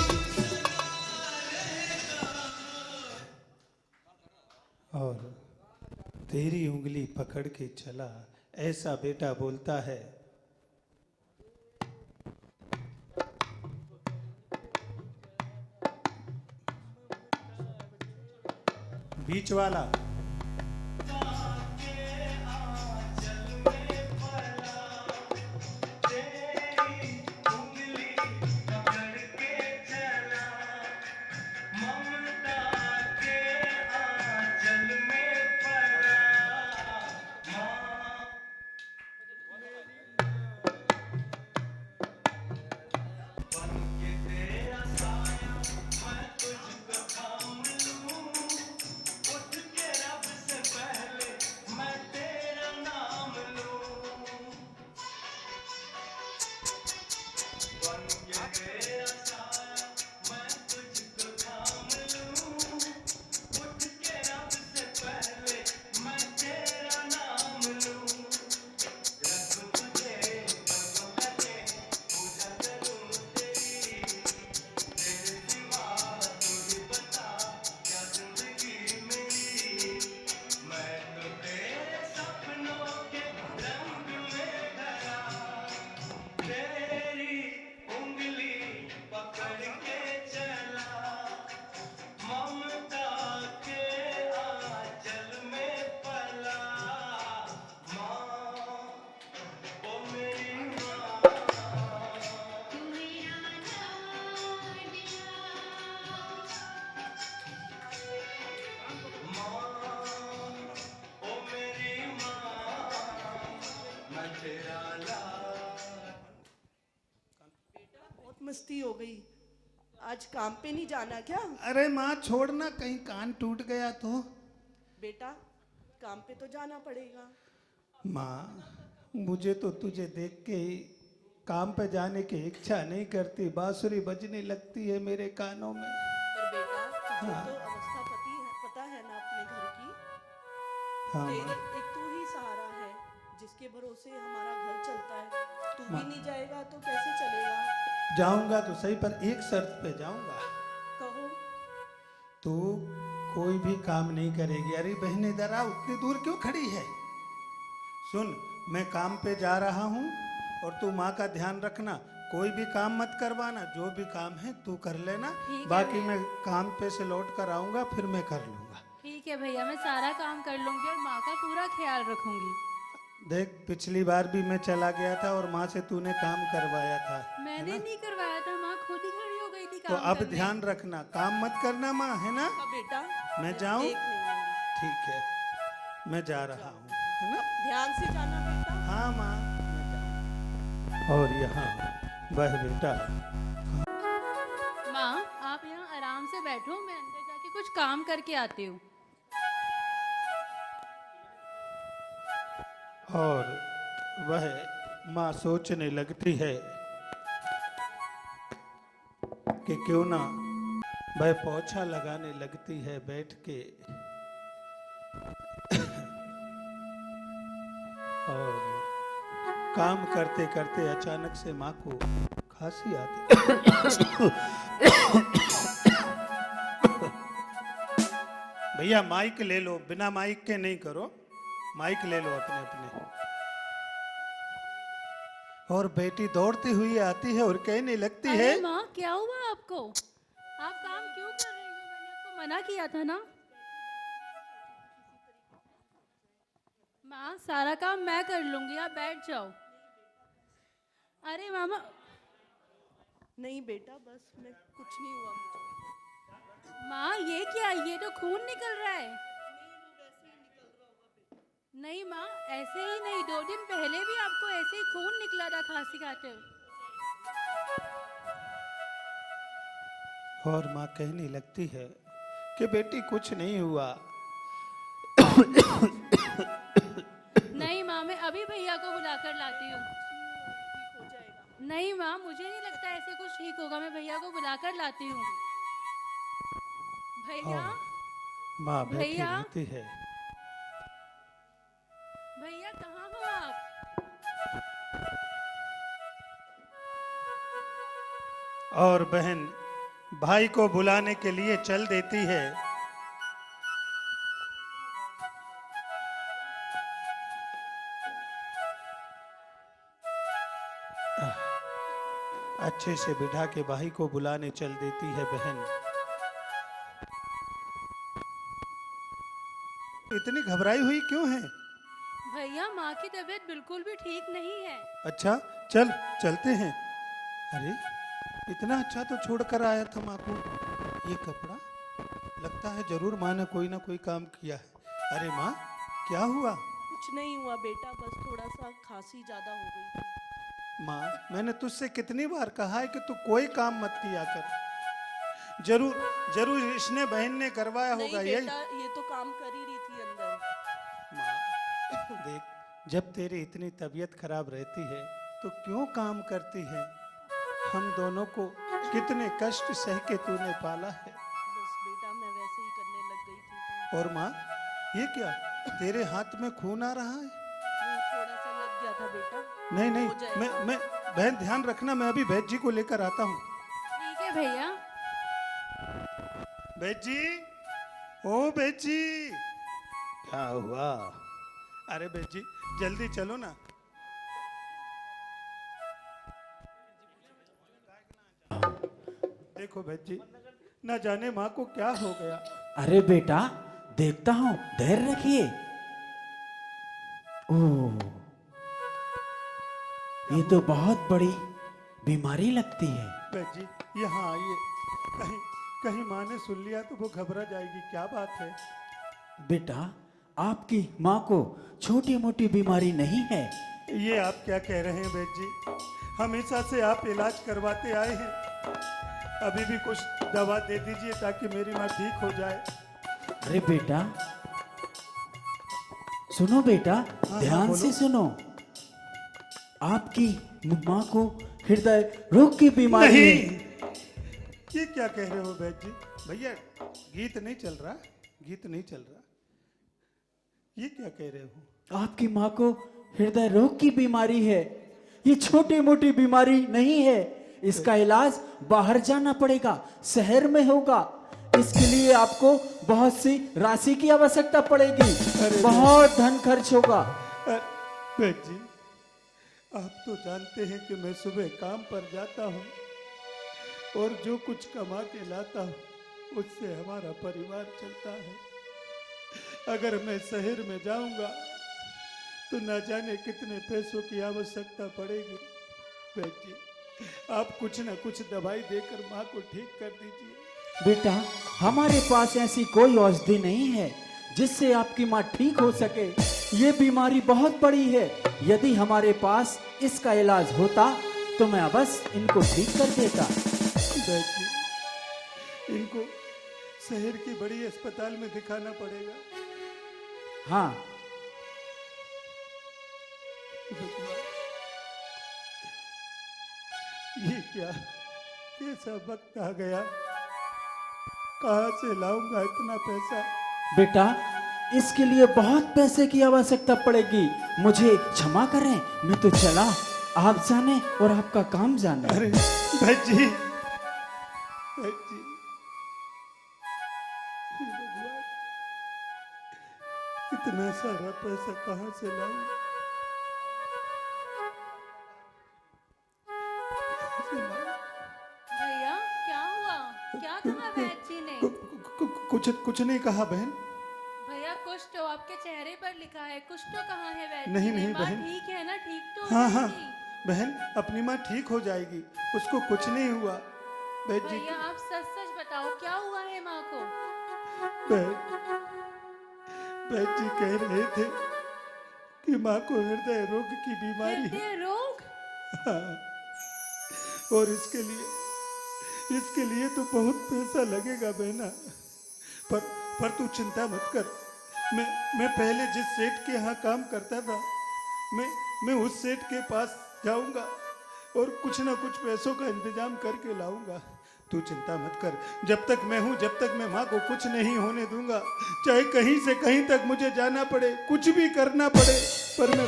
और तेरी उंगली पकड़ के चला, ऐसा बेटा बोलता है। बीच वाला बहुत मस्ती हो गई। आज काम पे नहीं जाना क्या? अरे माँ छोड़ना, कहीं कान टूट गया तो। बेटा, काम पे तो जाना पड़ेगा। माँ मुझे तो तुझे देख के ही काम पे जाने की इच्छा नहीं करती, बांसुरी बजने लगती है मेरे कानों में। पर बेटा, तुझे हाँ। तो अवस्था पता है ना अपने घर की। हाँ तेरे माँ। एक तू ही सहारा है, जिसके भरोसे हमारा घर चलता है। तू माँ। भी नहीं जाएगा तो कैसे चलेगा? जाऊंगा तो सही, पर एक शर्त पे जाऊंगा। कहो। तू कोई भी काम नहीं करेगी। अरे बहने जरा उतनी दूर क्यों खड़ी है? सुन, मैं काम पे जा रहा हूँ और तू माँ का ध्यान रखना। कोई भी काम मत करवाना, जो भी काम है तू कर लेना। ठीक है बाकी भैया। मैं काम पे से लौट कर आऊँगा, फिर मैं कर लूँगा। ठीक है भैया, मैं सारा काम कर लूंगी और माँ का पूरा ख्याल रखूंगी। देख पिछली बार भी मैं चला गया था और माँ से तूने काम करवाया था, है मैंने ना? नहीं करवाया था, माँ खुद ही खड़ी हो गई थी तो काम अब करने। ध्यान रखना, काम मत करना माँ, है ना? अब बेटा, मैं जाऊँ? देख लेंगे। ठीक है, मैं जा रहा हूँ, है ना? ध्यान से जाना बेटा। हाँ माँ, मैं जाऊँ। और यहाँ वह बेटा। माँ आप यहाँ आराम से बैठो, मैं अंदर जाके कुछ काम करके आती हूँ। और वह माँ सोचने लगती है कि क्यों ना वह पोछा लगाने लगती है बैठ के। और काम करते करते अचानक से माँ को खांसी आती। भैया माइक ले लो, बिना माइक के नहीं करो, माइक ले लो अपने अपने। और बेटी दौड़ती हुई आती है और कहने लगती है। अरे माँ क्या हुआ आपको? आप काम क्यों कर रही हो? मैंने आपको मना किया था ना। माँ सारा काम मैं कर लूंगी, आप बैठ जाओ। अरे मामा, नहीं बेटा, बस मैं कुछ नहीं हुआ मुझे। माँ ये क्या, ये तो खून निकल रहा है। नहीं माँ, ऐसे ही नहीं, 2 दिन पहले भी आपको ऐसे ही खून निकला था खांसी खाते। और माँ कहने लगती है कि बेटी कुछ नहीं हुआ। नहीं माँ, मैं अभी भैया को बुलाकर लाती हूँ। ठीक हो जाएगा। नहीं माँ, मुझे नहीं लगता ऐसे कुछ ठीक होगा, मैं भैया को बुलाकर लाती हूँ। भैया, और माँ बैठी भैया? रहती है। भैया कहाँ हो आप? और बहन भाई को बुलाने के लिए चल देती है। अच्छे से बिठा के भाई को बुलाने चल देती है बहन। इतनी घबराई हुई क्यों है? भैया माँ की तबीयत बिल्कुल भी ठीक नहीं है। अच्छा चल चलते हैं। अरे इतना अच्छा तो छोड़कर आया था माँ को, ये कपड़ा लगता है जरूर माँ ने कोई ना कोई काम किया है। अरे माँ क्या हुआ? कुछ नहीं हुआ बेटा, बस थोड़ा सा खांसी ज्यादा हो गई थी। माँ मैंने तुझसे कितनी बार कहा है कि तू कोई काम मत किया कर। जरूर जरूर इसने बहन ने करवाया नहीं होगा। बेटा, ये तो काम कर ही रही थी अंदर। माँ देख, जब तेरी इतनी तबीयत खराब रहती है तो क्यों काम करती है? हम दोनों को कितने कष्ट सह के तूने पाला है। बस बेटा, मैं वैसे ही करने लग गई थी। और माँ ये क्या, तेरे हाथ में खून आ रहा है? वो थोड़ा सा लग गया था बेटा। नहीं नहीं, हो जाएगा। मैं बहन ध्यान रखना, मैं अभी वैद्य जी को लेकर आता हूँ। ठीक है भैया। वैद्य जी, ओ वैद्य जी, क्या हुआ? अरे वैद्य जी जल्दी चलो ना। देखो वैद्य जी, ना जाने माँ को क्या हो गया। अरे बेटा देखता हूं, धैर्य रखिए। ओह, ये तो बहुत बड़ी बीमारी लगती है। वैद्य जी यहाँ आइए, कहीं कहीं माँ ने सुन लिया तो वो घबरा जाएगी। क्या बात है? बेटा आपकी माँ को छोटी मोटी बीमारी नहीं है। ये आप क्या कह रहे हैं वैद्य जी? हमेशा से आप इलाज करवाते आए हैं, अभी भी कुछ दवा दे दीजिए ताकि मेरी माँ ठीक हो जाए। अरे बेटा सुनो बेटा, हाँ, ध्यान बोलो। से सुनो। आपकी माँ को हृदय रोग की बीमारी नहीं, है। ये क्या कह रहे हो वैद्य जी? भैया गीत नहीं चल रहा, गीत नहीं चल रहा। ये क्या कह रहे हो? आपकी माँ को हृदय रोग की बीमारी है। ये छोटी मोटी बीमारी नहीं है। इसका इलाज बाहर जाना पड़ेगा, शहर में होगा। इसके लिए आपको बहुत सी राशि की आवश्यकता पड़ेगी, अरे बहुत धन खर्च होगा। वैद्य जी आप तो जानते हैं कि मैं सुबह काम पर जाता हूँ और जो कुछ कमा के लाता हूँ उससे हमारा परिवार चलता है। अगर मैं शहर में जाऊंगा तो न जाने कितने पैसों की आवश्यकता पड़ेगी। वैद्य जी आप कुछ न कुछ दवाई देकर माँ को ठीक कर दीजिए। बेटा हमारे पास ऐसी कोई औषधि नहीं है जिससे आपकी माँ ठीक हो सके। ये बीमारी बहुत बड़ी है। यदि हमारे पास इसका इलाज होता तो मैं अवश्य इनको ठीक कर देता। वैद्य जी इनको शहर की बड़ी अस्पताल में दिखाना पड़ेगा। हाँ ये क्या कैसा वक्त आ गया, कहाँ से लाऊंगा इतना पैसा? बेटा इसके लिए बहुत पैसे की आवश्यकता पड़ेगी। मुझे क्षमा करें, मैं तो चला, आप जाने और आपका काम जाने। अरे वैद्य जी, वैद्य जी, हे भगवान इतना सारा पैसा कहाँ से लाऊं? कहाँ से लाऊं? भैया क्या हुआ, क्या कहा वैद्य जी ने? कुछ नहीं कहा बहन। भैया कुछ तो आपके चेहरे पर लिखा है, कुछ तो कहा है वैद्य नहीं, जी ने। नहीं, माँ बहन। ठीक है ना, ठीक तो हो हाँ हाँ जाएगी। बहन अपनी माँ ठीक हो जाएगी, उसको कुछ नहीं हुआ। बैठ जी भैया आप सच सच बताओ क्या हुआ है माँ को? बैठ जी कह रहे थे कि माँ को हृदय रोग की बीमारी है। हृदय रोग? हाँ, और इसके लिए तो बहुत पैसा लगेगा बहना। पर तू चिंता मत कर। मैं पहले जिस सेठ के यहाँ काम करता था, मैं उस सेठ के पास जाऊंगा और कुछ ना कुछ पैसों का इंतजाम करके लाऊंगा। तू चिंता मत कर। जब तक मैं हूँ, जब तक मैं माँ को कुछ नहीं होने दूंगा। चाहे कहीं से कहीं तक मुझे जाना पड़े, कुछ भी करना पड़े, पर मैं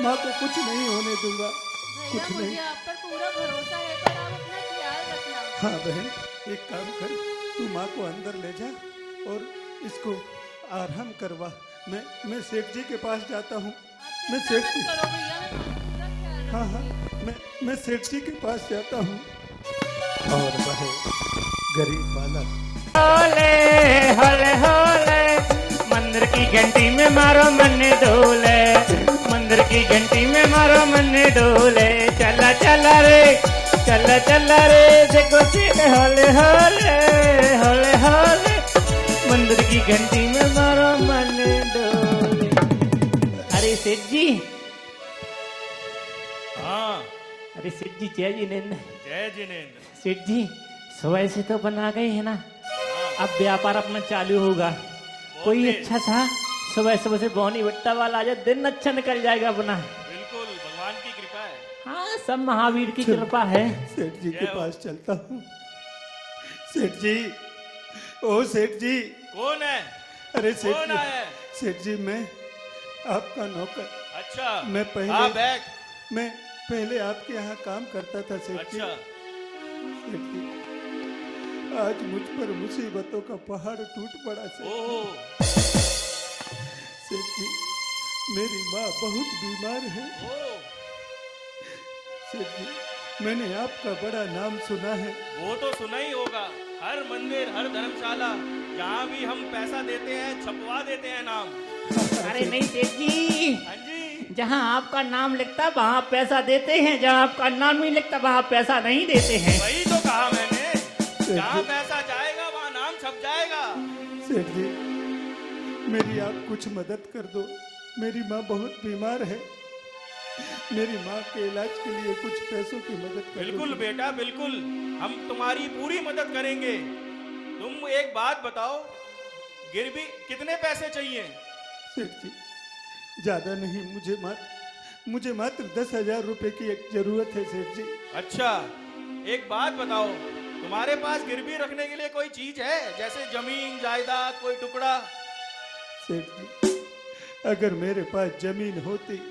माँ को कुछ नहीं होने दूंगा। भैया कुछ मुझे नहीं। आप पर पूरा भरोसा है, पर आप अपना ख्याल रखना। हाँ बहन, एक काम कर, तू माँ को अंदर ले जा और इसको आराम करवा। मैं सेठ जी के पास जाता हूँ। आप मैं चिंता सेठ मत करो भैया, मैं पूरा ख्याल हाँ रखूंगी। मैं सेठ जी के पास जाता हूँ। और वह गरीब बालक होले होले होले, मंदिर की घंटी में मारो मन डोले, मंदिर की घंटी में मारो मन डोले। चला चला रे, चला चला रे, देखो सीट होले होले होले होले, मंदिर की घंटी में मारो मन डोले। अरे सेठ जी, हाँ अरे सेठ जी जय जिनेंद्र। जय जिनेंद्र। सेठ जी सुबह से तो बना गए है ना, अब व्यापार अपना चालू होगा। कोई अच्छा सा सुबह सुबह से बौनी बट्टा वाला आ जाए, दिन अच्छा निकल जाएगा अपना। बिल्कुल भगवान की कृपा है। हाँ सब महावीर की कृपा है। सेठ जी के पास चलता हूँ। सेठ जी, ओ सेठ जी। कौन है? अरे सेठ कौन जी, आया है? सेठ जी मैं आपका नौकर। अच्छा मैं हाँ बैठ। पहले आपके यहाँ काम करता था सेठ जी। अच्छा सेठ जी, आज मुझ पर मुसीबतों का पहाड़ टूट पड़ा सेठ जी। ओहो सेठ जी, मेरी माँ बहुत बीमार है। ओ, सेठ जी, मैंने आपका बड़ा नाम सुना है। वो तो सुना ही होगा। हर मंदिर हर धर्मशाला जहाँ भी हम पैसा देते हैं छपवा देते हैं नाम। अरे नहीं सेठ जी, हाँ जी, जहाँ आपका नाम लिखता वहाँ पैसा देते हैं, जहाँ आपका नाम नहीं लिखता वहाँ पैसा नहीं देते हैं। वही तो कहा मैंने, जहाँ पैसा जाएगा वहाँ नाम छप जाएगा। सेठ जी, मेरी आप कुछ मदद कर दो। मेरी माँ बहुत बीमार है। मेरी माँ के इलाज के लिए कुछ पैसों की मदद कर दो। बिल्कुल बेटा बिल्कुल, हम तुम्हारी पूरी मदद करेंगे। तुम एक बात बताओ, गिरवी कितने पैसे चाहिए? सेठ जी, ज्यादा नहीं, मुझे मात्र 10,000 रुपए की एक जरूरत है सेठ जी। अच्छा एक बात बताओ, तुम्हारे पास गिरवी रखने के लिए कोई चीज है, जैसे जमीन जायदाद कोई टुकड़ा? सेठ जी, अगर मेरे पास जमीन होती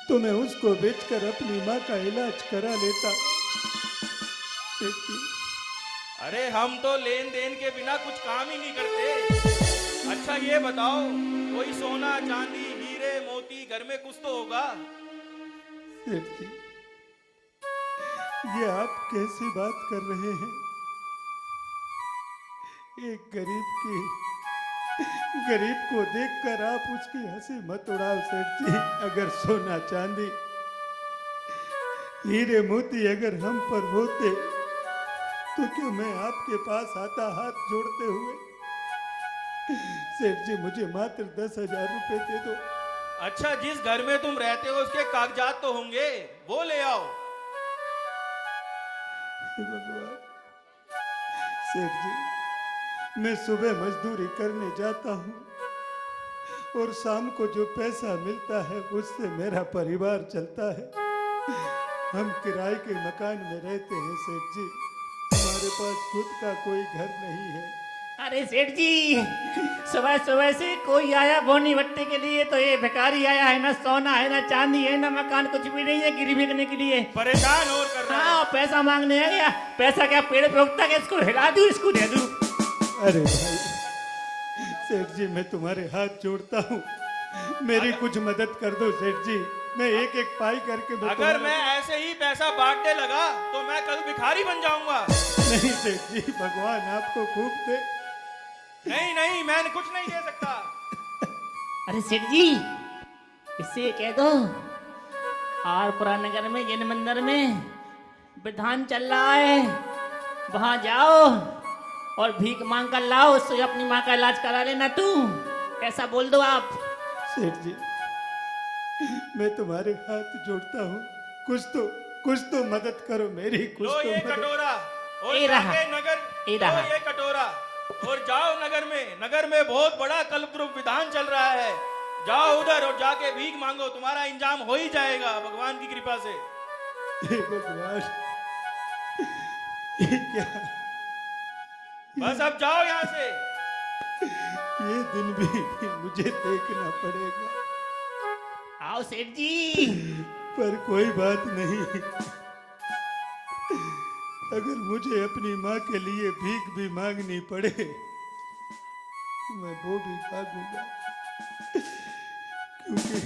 तो मैं उसको बेचकर अपनी माँ का इलाज करा लेता। सेठ जी, अरे हम तो लेन देन के बिना कुछ काम ही नहीं करते। अच्छा ये बताओ, कोई सोना चांदी हीरे मोती घर में कुछ तो होगा? सेठ जी, ये आप कैसी बात कर रहे हैं? एक गरीब को देखकर आप उसकी हंसी मत उड़ाओ सेठ जी। अगर सोना चांदी हीरे मोती अगर हम पर होते तो क्यों मैं आपके पास आता हाथ जोड़ते हुए? सेठ जी, मुझे मात्र 10,000 रुपए दे दो। अच्छा जिस घर में तुम रहते हो उसके कागजात तो होंगे, वो ले आओ। हे भगवान, सेठ जी, मैं सुबह मजदूरी करने जाता हूँ और शाम को जो पैसा मिलता है उससे मेरा परिवार चलता है। हम किराए के मकान में रहते हैं सेठ जी, हमारे पास खुद का कोई घर नहीं है। अरे सेठ जी, सुबह सुबह से कोई आया बोनी बट्टे के लिए, तो ये भिखारी आया है, ना सोना है ना चांदी है ना मकान, कुछ भी नहीं है गिरवी करने के लिए। परेशान और कर रहा है। हाँ पैसा मांगने आया। पैसा क्या पेड़ पे उगता है? इसको हिला दूं, इसको दे दूं? अरे भाई सेठ जी, मैं तुम्हारे हाथ जोड़ता हूँ, मेरी कुछ मदद कर दो सेठ जी। मैं एक एक पाई करके अगर मैं ऐसे ही पैसा बांटने लगा तो मैं कल भिखारी बन जाऊंगा। नहीं सेठ जी, भगवान आपको खूब दे। नहीं नहीं, मैं कुछ नहीं दे सकता। अरे सेठ जी, इससे कह दो आरपुरा नगर में जिन मंदिर में विधान चल रहा है वहां जाओ और भीख मांग कर लाओ, उससे अपनी माँ का इलाज करा लेना तू। ऐसा बोल दो आप। सेठ जी, मैं तुम्हारे हाथ जोड़ता हूँ, कुछ तो मदद करो मेरी, कुछ लो तो ये मदद। कटोरा और ये रहा, जाके नगर, ये लो रहा। ये कटोरा और जाओ नगर में बहुत बड़ा कल्पद्रुप विधान चल रहा है। जाओ उधर और जाके भीख मांगो, तुम्हारा इंजाम हो ही जाएगा भगवान की कृपा से। हे भगवान, ये क्या, बस अब जाओ यहाँ से। ये दिन भी मुझे देखना पड़ेगा, आओ सेठ जी। पर कोई बात नहीं, अगर मुझे अपनी माँ के लिए भीख भी मांगनी पड़े मैं वो भी मांगूंगा, क्योंकि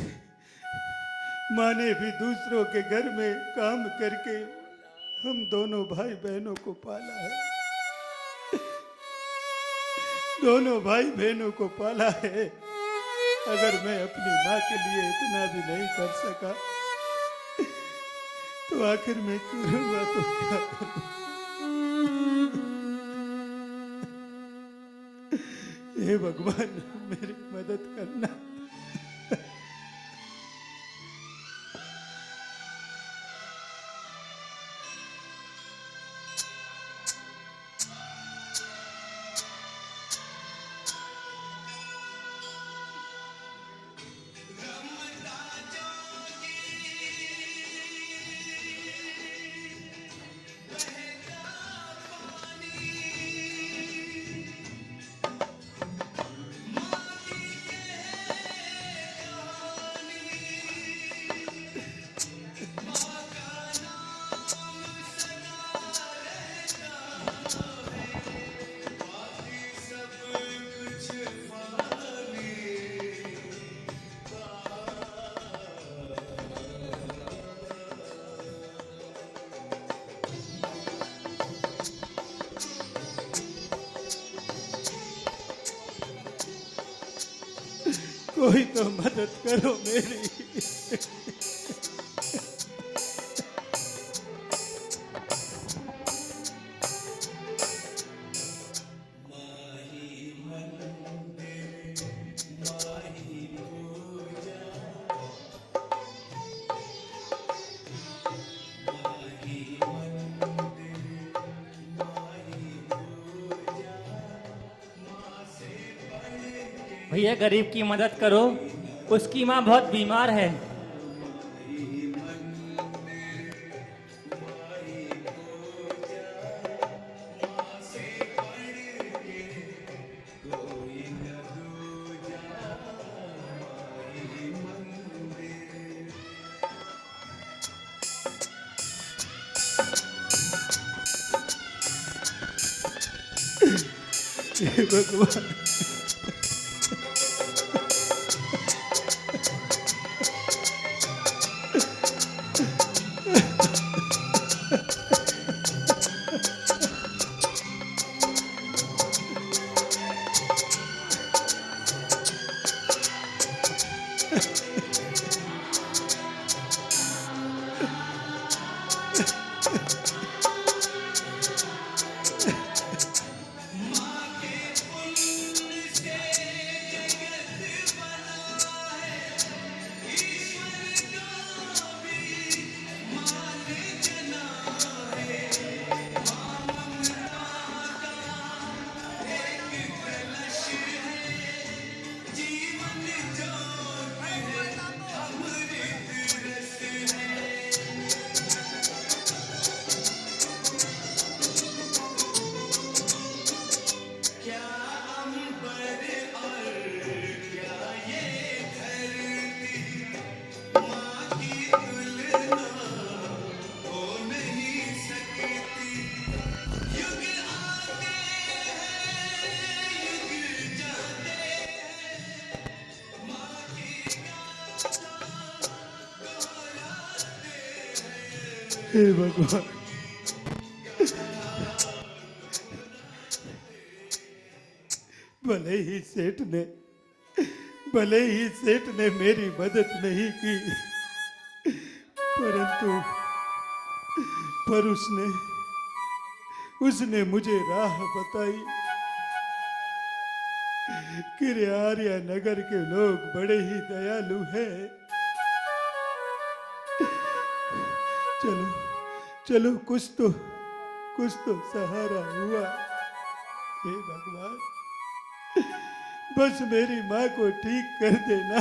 माँ ने भी दूसरों के घर में काम करके हम दोनों भाई बहनों को पाला है, दोनों भाई बहनों को पाला है। अगर मैं अपनी माँ के लिए इतना भी नहीं कर सका तो आखिर मैं करूंगा तो क्या करूं? हे भगवान, मेरी मदद करना। कोई तो मदद करो मेरी। भैया गरीब की मदद करो, उसकी माँ बहुत बीमार है। हे भगवान, हे भगवान, भले ही सेठ ने मेरी मदद नहीं की, परंतु पर उसने मुझे राह बताई कि आर्या नगर के लोग बड़े ही दयालु हैं। चलो चलो कुछ तो सहारा हुआ। हे भगवान, बस मेरी माँ को ठीक कर देना।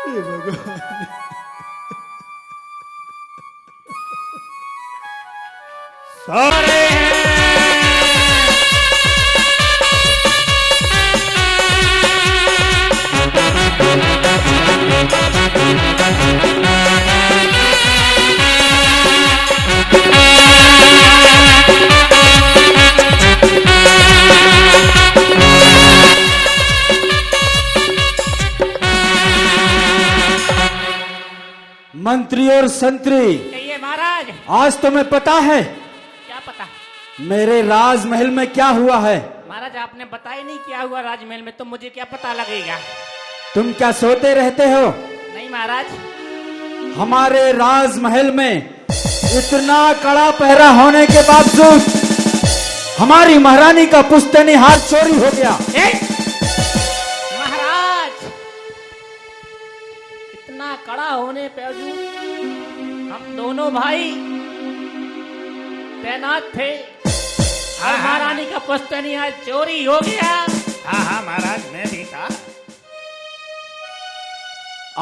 हे भगवान। सारे मंत्री और संतरी, कहिए महाराज। आज तुम्हें पता है क्या पता? मेरे राजमहल में क्या हुआ है? महाराज आपने बताया नहीं क्या हुआ राजमहल में, तो मुझे क्या पता लगेगा? तुम क्या सोते रहते हो? नहीं महाराज। हमारे राजमहल में इतना कड़ा पहरा होने के बावजूद हमारी महारानी का पुश्तैनी हार चोरी हो गया। महाराज, इतना कड़ा होने पे हम दोनों भाई तैनात थे और महारानी का पुश्तैनी हार चोरी हो गया। हाँ हाँ महाराज, मैं भी था।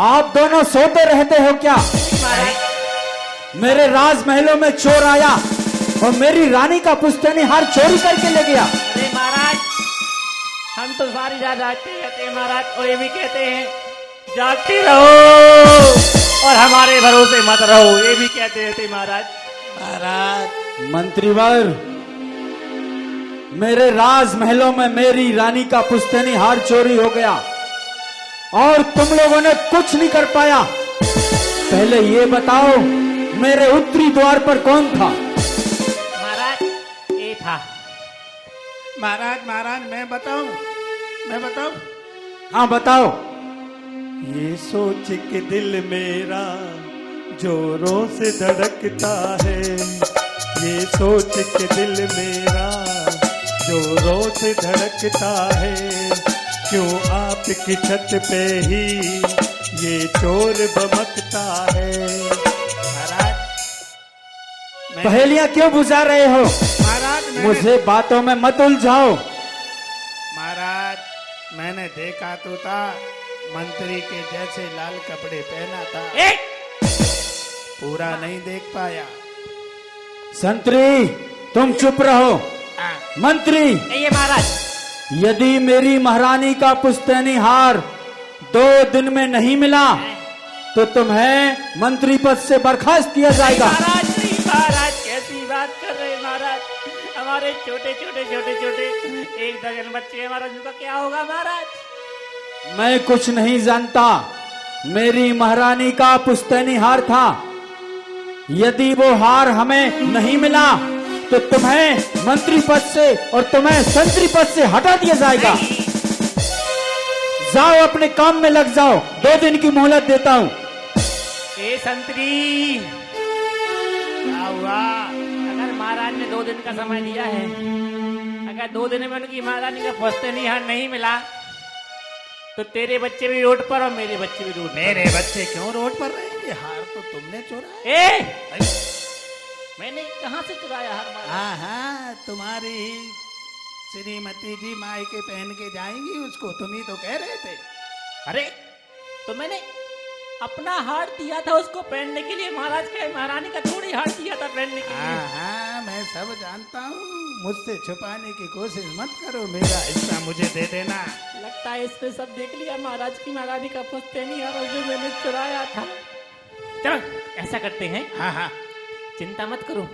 आप दोनों सोते रहते हो क्या? महाराज, मेरे राजमहलों में चोर आया और मेरी रानी का पुश्तैनी हार चोरी करके ले गया। अरे महाराज, हम तो सारी रात जागते रहते हैं महाराज, और ये भी कहते हैं जागते रहो और हमारे भरोसे मत रहो, ये भी कहते रहते महाराज। महाराज, मंत्रीवर, मेरे राजमहलों में मेरी रानी का पुश्तैनी हार चोरी हो गया और तुम लोगों ने कुछ नहीं कर पाया। पहले ये बताओ, मेरे उत्तरी द्वार पर कौन था? महाराज, ये था। महाराज, मैं बताऊं? हाँ बताओ। ये सोच के दिल मेरा जोरों से धड़कता है, ये सोच के दिल मेरा जोरों से धड़कता है, क्यों आपकी छत पे ही ये चोर बमकता है। महाराज, पहेलियां क्यों बुझा रहे हो? महाराज, मुझे बातों में मत उलझाओ। महाराज, मैंने देखा तो था, मंत्री के जैसे लाल कपड़े पहना था, पूरा नहीं देख पाया। संतरी, तुम चुप रहो। मंत्री, ये महाराज, यदि मेरी महारानी का पुश्तैनी हार 2 दिन में नहीं मिला तो तुम्हें मंत्री पद से बर्खास्त किया जाएगा। महाराज कैसी बात कर रहे हैं महाराज? हमारे छोटे एक दर्जन बच्चे हैं महाराज, उनका क्या होगा महाराज? मैं कुछ नहीं जानता, मेरी महारानी का पुश्तैनी हार था। यदि वो हार हमें नहीं मिला तो तुम्हें मंत्री पद से और तुम्हें संतरी पद से हटा दिया जाएगा। जाओ, अपने काम में लग जाओ, 2 दिन की मोहलत देता हूं। ए संतरी, क्या हुआ? अगर महाराज ने 2 दिन का समय दिया है, अगर 2 दिन में उनकी महारानी का पुश्तैनी हार नहीं मिला तो तेरे बच्चे भी रोड पर और मेरे बच्चे भी रोड पर। मेरे बच्चे क्यों रोड पर रहेंगे? हार तो तुमने चुराया। मैंने कहाँ से चुराया हार महाराज? हाँ, तुम्हारी श्रीमती जी मायके पहन के जाएंगी उसको, तुम ही तो कह रहे थे। अरे तो मैंने अपना हार दिया था उसको पहनने के लिए, महाराज का महारानी का थोड़ी हार दिया था पहनने के लिए। हाँ, मैं सब जानता हूँ, मुझसे छुपाने की कोशिश मत करो, मेरा हिस्सा मुझे दे देना। लगता है इसने सब देख लिया महाराज की महारानी का पुश्तैनी हार जो मैंने चुराया था। चलो ऐसा करते हैं, हाँ, चिंता मत करो,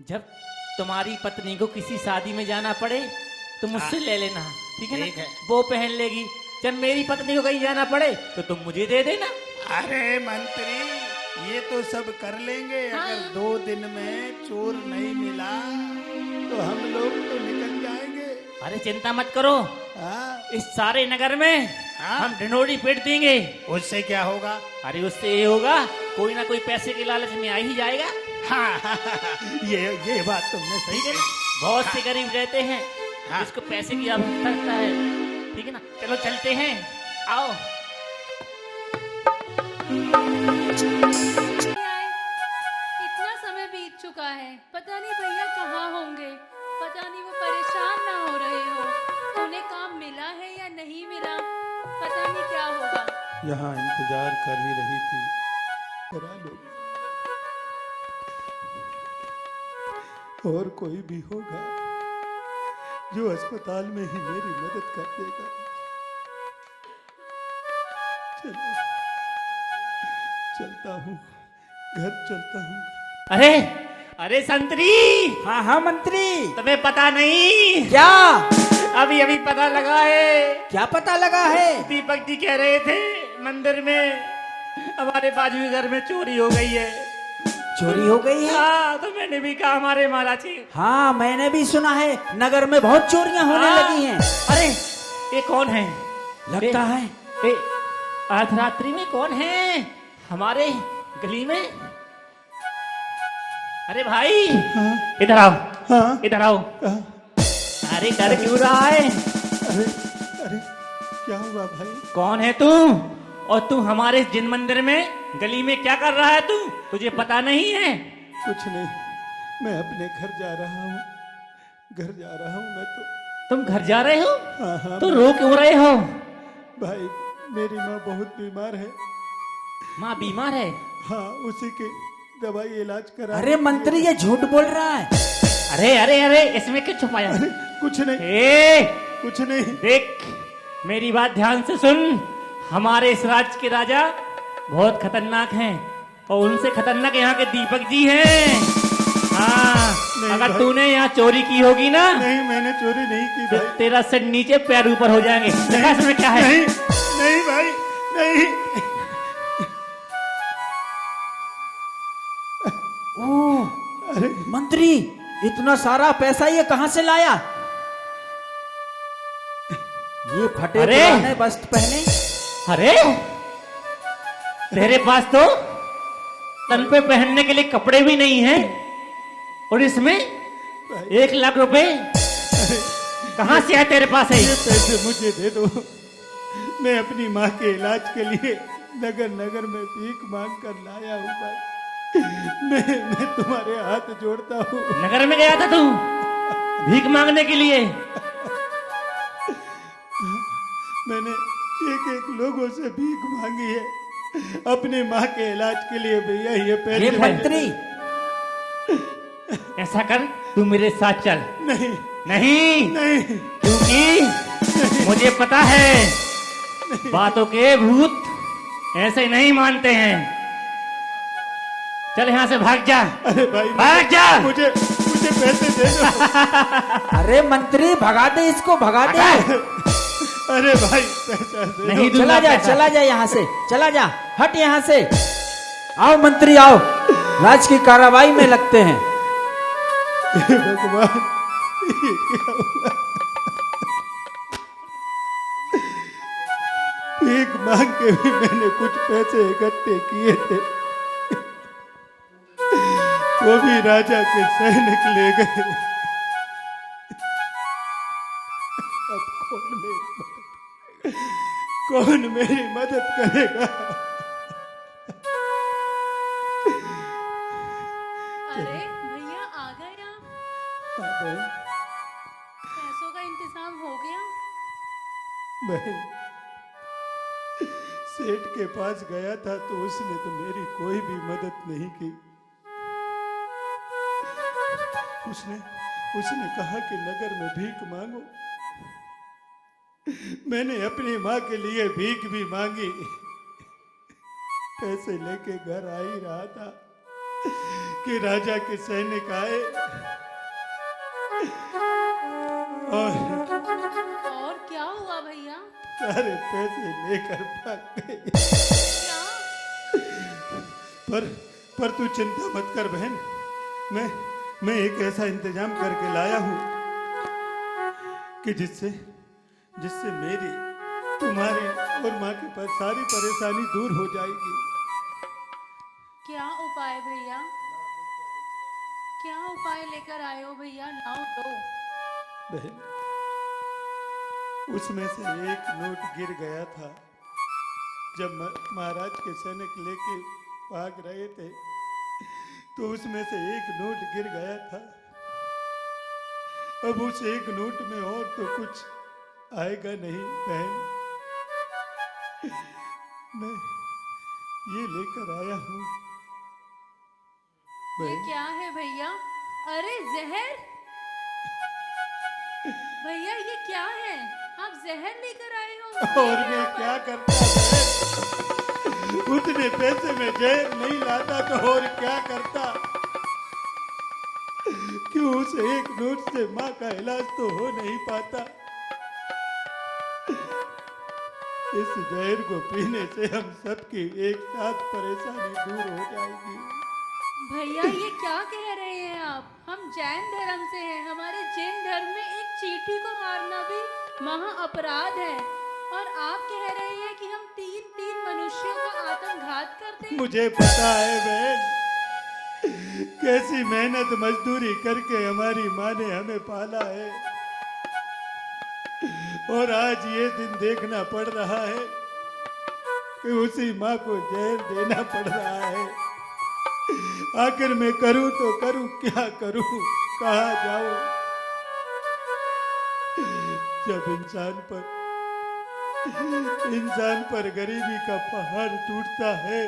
जब तुम्हारी पत्नी को किसी शादी में जाना पड़े तो मुझसे ले लेना, ठीक है ना? वो पहन लेगी। जब मेरी पत्नी को कहीं जाना पड़े तो तुम मुझे दे देना। अरे मंत्री, ये तो सब कर लेंगे। हाँ। अगर 2 दिन में चोर नहीं मिला तो हम लोग तो निकल जाएंगे। अरे चिंता मत करो, हाँ, इस सारे नगर में हाँ? हम ढिंढोरी पीट देंगे। उससे क्या होगा? अरे उससे ये होगा, कोई ना कोई पैसे के लालच में आ ही जाएगा। हाँ, ये बात तुमने सही ठीक है कही। ना, बहुत से गरीब रहते हैं हाँ। जिसको पैसे की आवश्यकता रहता है। ठीक है ना, चलो चलते हैं, आओ। इतना समय बीत चुका है, पता नहीं भैया कहाँ होंगे, पता नहीं वो परेशान ना हो रहे हो, उन्हें काम मिला है या नहीं मिला, पता नहीं क्या होगा। यहाँ इंतजार कर ही रही थी, करा लो। और कोई भी होगा जो अस्पताल में ही मेरी मदद कर देगा। चलो, चलता हूँ, घर चलता हूँ। अरे अरे संतरी, हाँ हाँ मंत्री, तुम्हें पता नहीं? क्या? अभी अभी पता लगा है। क्या पता लगा है? दीपक जी कह रहे थे मंदिर में हमारे बाजू के घर में चोरी हो गई है। चोरी हो गई है? हाँ, तो मैंने भी कहा हमारे महाराज जी। हाँ मैंने भी सुना है, नगर में बहुत चोरियां होने हाँ। लगी हैं। अरे ये कौन है? लगता है अर्धरात्रि में कौन है हमारे गली में? अरे भाई, इधर आओ। हाँ? इधर आओ। अरे डर क्यों रहा है? अरे अरे क्या हुआ भाई? कौन है तू? और तू हमारे जिन मंदिर में गली में क्या कर रहा है तू? तुझे पता नहीं है? कुछ नहीं, मैं अपने घर जा रहा हूँ, घर जा रहा हूँ मैं तो। तुम घर जा रहे हो? हाँ हाँ तो रो क्यों रहे हो? भाई, मेरी माँ बहुत बीमार है। माँ बीमार है? हाँ, उसी के दवाई इलाज करा। अरे मंत्री ये झूठ बोल रहा है। अरे अरे अरे, इसमें क्यों छुपाया? अरे कुछ नहीं, ए, कुछ नहीं। देख, मेरी बात ध्यान से सुन। हमारे इस राज्य के राजा बहुत खतरनाक हैं और उनसे खतरनाक यहाँ के दीपक जी हैं। हाँ, नहीं अगर भाई। तूने यहाँ चोरी की होगी ना, नहीं, मैंने चोरी नहीं की तो भाई। तेरा सिर नीचे पैर ऊपर हो जाएंगे। देखा इसमें क्या है? नहीं, नहीं भाई, नहीं। ओह अरे मंत्री, इतना सारा पैसा ये कहाँ से लाया? ये फटे अरे! पुराने वस्त्र पहने। अरे तेरे पास तो तन पे पहनने के लिए कपड़े भी नहीं हैं और इसमें 1 लाख रुपए कहाँ से आए तेरे पास है? ये पैसे मुझे दे दो, मैं अपनी माँ के इलाज के लिए नगर नगर में भीख मांग कर लाया हूँ भाई। मैं तुम्हारे हाथ जोड़ता हूँ। नगर में गया था तू भीख मांगने के लिए? मैंने एक एक लोगों से भीख मांगी है अपनी माँ के इलाज के लिए। भैया ये पैसे अरे मंत्री, ऐसा कर, तू मेरे साथ चल। नहीं, नहीं, नहीं, क्योंकि मुझे पता है बातों के भूत ऐसे नहीं मानते हैं। चल यहाँ से भाग जा। अरे भाई, भाग जा। मुझे पैसे दे दो। अरे मंत्री भगा दे इसको, भगा दे। अरे भाई, पैसा दे नहीं दो। दूंगा चला जा, पैसा। चला जा यहाँ से, चला जा, हट यहाँ से। आओ मंत्री आओ, राज की कार्रवाई में लगते हैं। हे भगवान, ये क्या हुआ? भीख मांग के भी मैंने कुछ पैसे इकट्ठे किए थे, वो भी राजा के सैनिक ले गए। अब कौन मेरी मदद करेगा? अरे भैया आ गए आप? हाँ बहन, पैसों का इंतजाम हो गया? बहन, सेठ के पास गया था तो उसने तो मेरी कोई भी मदद नहीं की। उसने कहा कि नगर में भीख मांगो। मैंने अपनी माँ के लिए भीख भी मांगी। पैसे लेके घर आ ही रहा था कि राजा के सैनिक आए और क्या हुआ भैया? सारे पैसे लेकर भाग गए। क्या? पर तू चिंता मत कर बहन, मैं एक ऐसा इंतजाम करके लाया हूं कि जिससे जिससे मेरी, तुम्हारी और माँ की सारी परेशानी दूर हो जाएगी। क्या उपाय भैया? क्या उपाय लेकर आए हो भैया? नाव दो। बहन, उसमें से एक नोट गिर गया था जब महाराज के सैनिक लेके भाग रहे थे, तो उसमें से एक नोट गिर गया था। अब उस एक नोट में और तो कुछ आएगा नहीं बहन, मैं ये लेकर आया हूँ। ये क्या है भैया? अरे जहर! भैया ये क्या है? आप जहर लेकर आए हो? और मैं क्या करता बहन, उतने पैसे में जहर नहीं लाता तो और क्या करता। क्यों उस एक नोट से माँ का इलाज तो हो नहीं पाता। इस जहर को पीने से हम सबकी एक साथ परेशानी दूर हो जाएगी। भैया ये क्या कह रहे हैं आप? हम जैन धर्म से हैं। हमारे जैन धर्म में एक चींटी को मारना भी महा अपराध है, और आप कह रहे हैं कि हम तीन मनुष्यों का आत्मघात करते हैं। मुझे पता है बहन, कैसी मेहनत मजदूरी करके हमारी माँ ने हमें पाला है, और आज ये दिन देखना पड़ रहा है कि उसी माँ को जहर देना पड़ रहा है। आखिर मैं करूं तो करूं क्या करूं, कहाँ जाऊं। जब इंसान पर गरीबी का पहाड़ टूटता है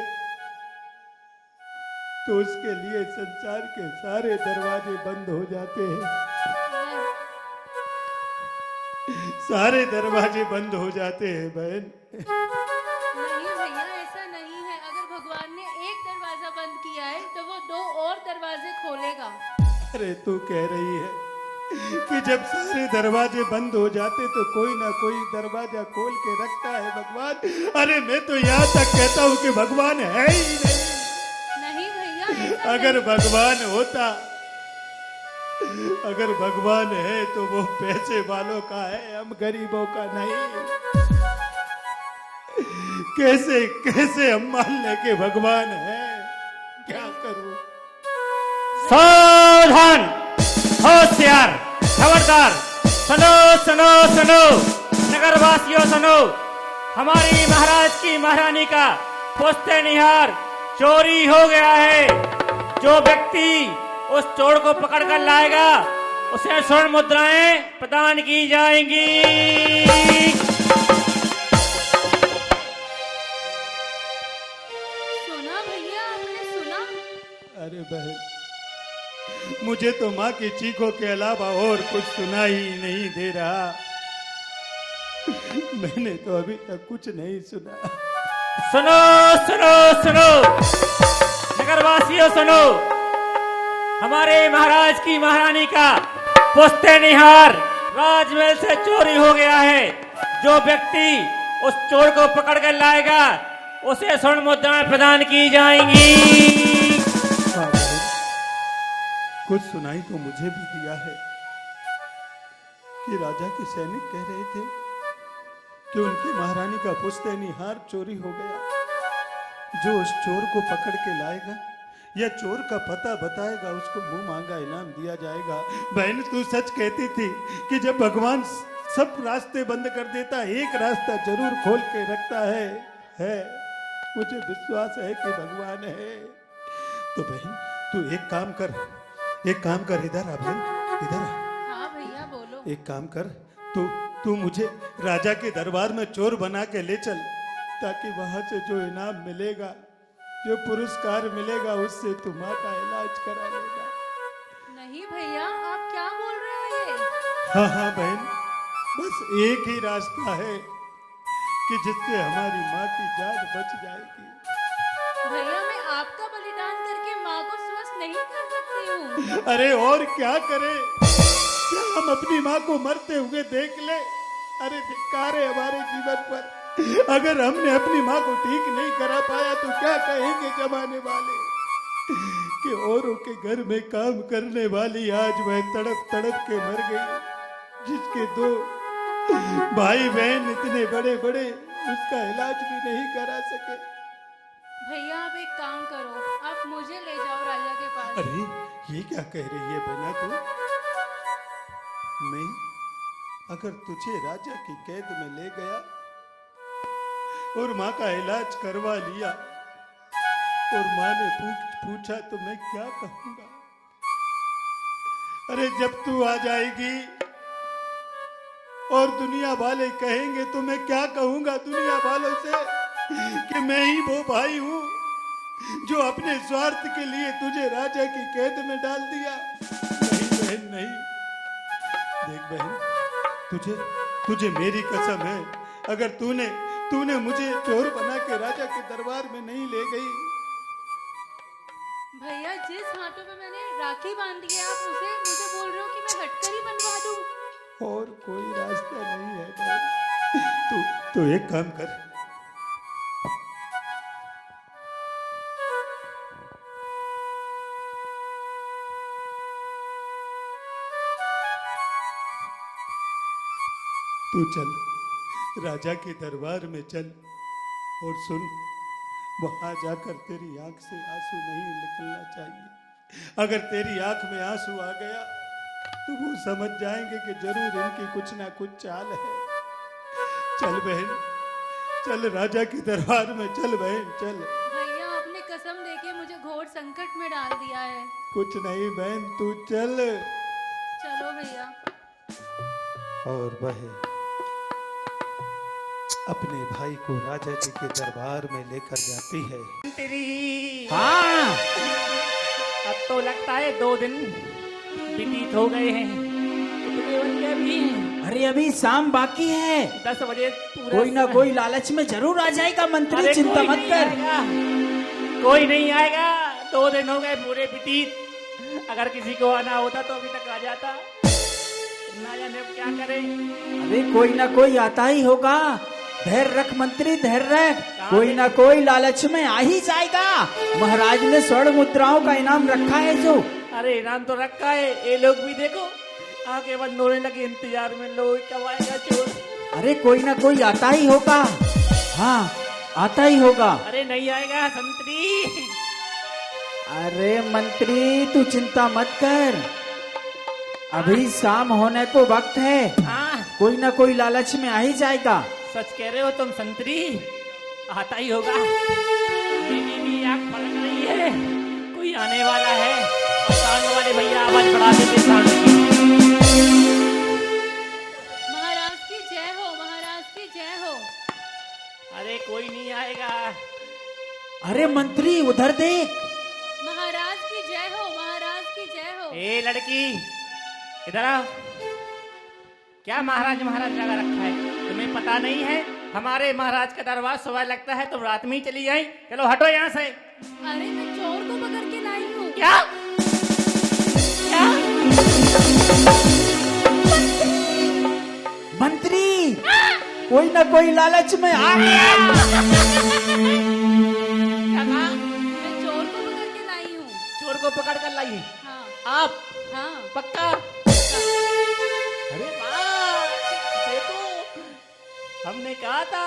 तो उसके लिए संसार के सारे दरवाजे बंद हो जाते हैं। सारे दरवाजे बंद हो जाते हैं बहन। नहीं भैया ऐसा नहीं है। अगर भगवान ने एक दरवाजा बंद किया है तो वो 2 और दरवाजे खोलेगा। अरे तू कह रही है कि जब सारे दरवाजे बंद हो जाते तो कोई ना कोई दरवाजा खोल के रखता है भगवान। अरे मैं तो यहाँ तक कहता हूँ कि भगवान है ही नहीं। नहीं भैया ऐसा अगर भगवान होता, अगर भगवान है तो वो पैसे वालों का है, हम गरीबों का नहीं। कैसे कैसे हम मान ले के भगवान है, क्या करूं। सावधान, होशियार, खबरदार, सुनो सुनो सुनो, नगरवासियों सुनो। हमारी महाराज की महारानी का पुश्ते निहार चोरी हो गया है। जो व्यक्ति उस चोर को पकड़ कर लाएगा उसे स्वर्ण मुद्राएं प्रदान की जाएंगी। सुना भैया, आपने सुना? अरे बहन, मुझे तो माँ की चीखों के अलावा और कुछ सुनाई नहीं दे रहा। मैंने तो अभी तक कुछ नहीं सुना। सुनो सुनो सुनो, नगरवासियों सुनो। हमारे महाराज की महारानी का पुश्ते निहार राजमहल से चोरी हो गया है। जो व्यक्ति उस चोर को पकड़ कर लाएगा उसे स्वर्ण मुद्राएं प्रदान की जाएंगी। हाँ बहन, कुछ सुनाई तो मुझे भी दिया है कि राजा के सैनिक कह रहे थे कि उनकी महारानी का पुश्ते निहार चोरी हो गया। जो उस चोर को पकड़ के लाएगा या चोर का पता बताएगा उसको मुंह मांगा इनाम दिया जाएगा। बहन तू सच कहती थी कि जब भगवान सब रास्ते बंद कर देता एक रास्ता जरूर खोल के रखता है। मुझे विश्वास है कि भगवान है। तो बहन तू एक काम कर, इधर आ बहन, इधर आ। हाँ भैया बोलो। एक काम कर, तू मुझे राजा के दरबार में चोर बना के ले चल, ताकि वहां से जो इनाम मिलेगा, जो पुरस्कार मिलेगा, उससे तू माँ का इलाज करा लेगा। नहीं भैया आप क्या बोल रहे हो ये? हाँ बहन, बस एक ही रास्ता है कि जिससे हमारी माँ की जान बच जाएगी। भैया मैं आपका बलिदान करके माँ को स्वस्थ नहीं कर सकती हूँ। अरे और क्या करें, क्या हम अपनी माँ को मरते हुए देख ले? अरे धिक्कार है हमारे जीवन पर। अगर हमने अपनी माँ को ठीक नहीं करा पाया तो क्या कहेंगे जमाने वाले कि औरों के घर में काम करने वाली आज वह तड़प तड़प के मर गई। जिसके दो भाई बहन इतने बड़े बड़े उसका इलाज भी नहीं करा सके। भैया आप एक काम करो, आप मुझे ले जाओ राजा के पास। अरे ये क्या कह रही है बहना तू? मैं अगर तुझे राजा की कैद में ले गया और माँ का इलाज करवा लिया और माँ ने पूछा तो मैं क्या कहूंगा? अरे जब तू आ जाएगी और दुनिया वाले कहेंगे तो मैं क्या कहूंगा दुनिया वालों से कि मैं ही वो भाई हूं जो अपने स्वार्थ के लिए तुझे राजा की कैद में डाल दिया? नहीं बहन नहीं। देख बहन, तुझे मेरी कसम है, अगर तूने मुझे चोर बना के राजा के दरबार में नहीं ले गई। भैया जिस हाथों पे मैंने राखी बांधी है आप उसे मुझे बोल रहे हो कि मैं हटकर ही बनवा दूं? और कोई रास्ता नहीं है बहन। तू एक काम कर, तू चल राजा के दरबार में चल और सुन, वहां जाकर तेरी आंख से आंसू नहीं निकलना चाहिए। अगर तेरी आंख में आंसू आ गया तो वो समझ जाएंगे कि जरूर इनकी कुछ ना कुछ चाल है। चल बहन, चल राजा के दरबार में चल बहन चल। भैया आपने कसम देके मुझे घोर संकट में डाल दिया है। कुछ नहीं बहन, तू चल। चलो भैया। और वह अपने भाई को राजा जी के दरबार में लेकर जाती है। तेरी हाँ अब तो लगता है 2 दिन व्यतीत हो गए हैं। कितने बज गए अभी? अरे अभी शाम बाकी है। 10 बजे पूरा कोई ना कोई लालच में जरूर आ जाएगा मंत्री, अरे चिंता कोई मत नहीं कर। आएगा, कोई नहीं आएगा। 2 दिन हो गए पूरे व्यतीत। अगर किसी को आना होता तो अभी तक आ जाता। ना जाने अब क्या करें। अरे कोई ना कोई आता ही होगा। धैर्य रख मंत्री, धैर्य रख। कोई ना कोई लालच में आ ही जाएगा। महाराज ने स्वर्ण मुद्राओं का इनाम रखा है जो। अरे इनाम तो रखा है। ये लोग भी देखो आंखें बंद होने लगे इंतजार में। लोग कब आएगा चोर? अरे कोई ना कोई आता ही होगा। हाँ आता ही होगा। अरे नहीं आएगा संतरी। अरे मंत्री तू चिंता मत कर, अभी शाम होने को वक्त है। हाँ कोई ना कोई लालच में आ ही जाएगा। सच कह रहे हो तुम संतरी, आता ही होगा। मेरी भी आँख पलक रही है, कोई आने वाला है। और साउंड वाले भैया आवाज बढ़ा देते साउंड की। महाराज की जय हो, महाराज की जय हो। अरे कोई नहीं आएगा। अरे मंत्री उधर देख। महाराज की जय हो, महाराज की जय हो। ए लड़की इधर आओ। क्या महाराज महाराज लगा रखा है? तुम्हें पता नहीं है हमारे महाराज का दरबार सुबह लगता है, तुम रात में ही चली आई। चलो हटो यहाँ से। अरे मैं चोर को पकड़ के लाई हूँ। क्या क्या? मंत्री कोई ना कोई लालच में आ गया। क्या कहा? मैं चोर को पकड़ के लाई हूँ। चोर को पकड़ कर लाई? हाँ आप हाँ पक्का? अरे वाह, देखो हमने कहा था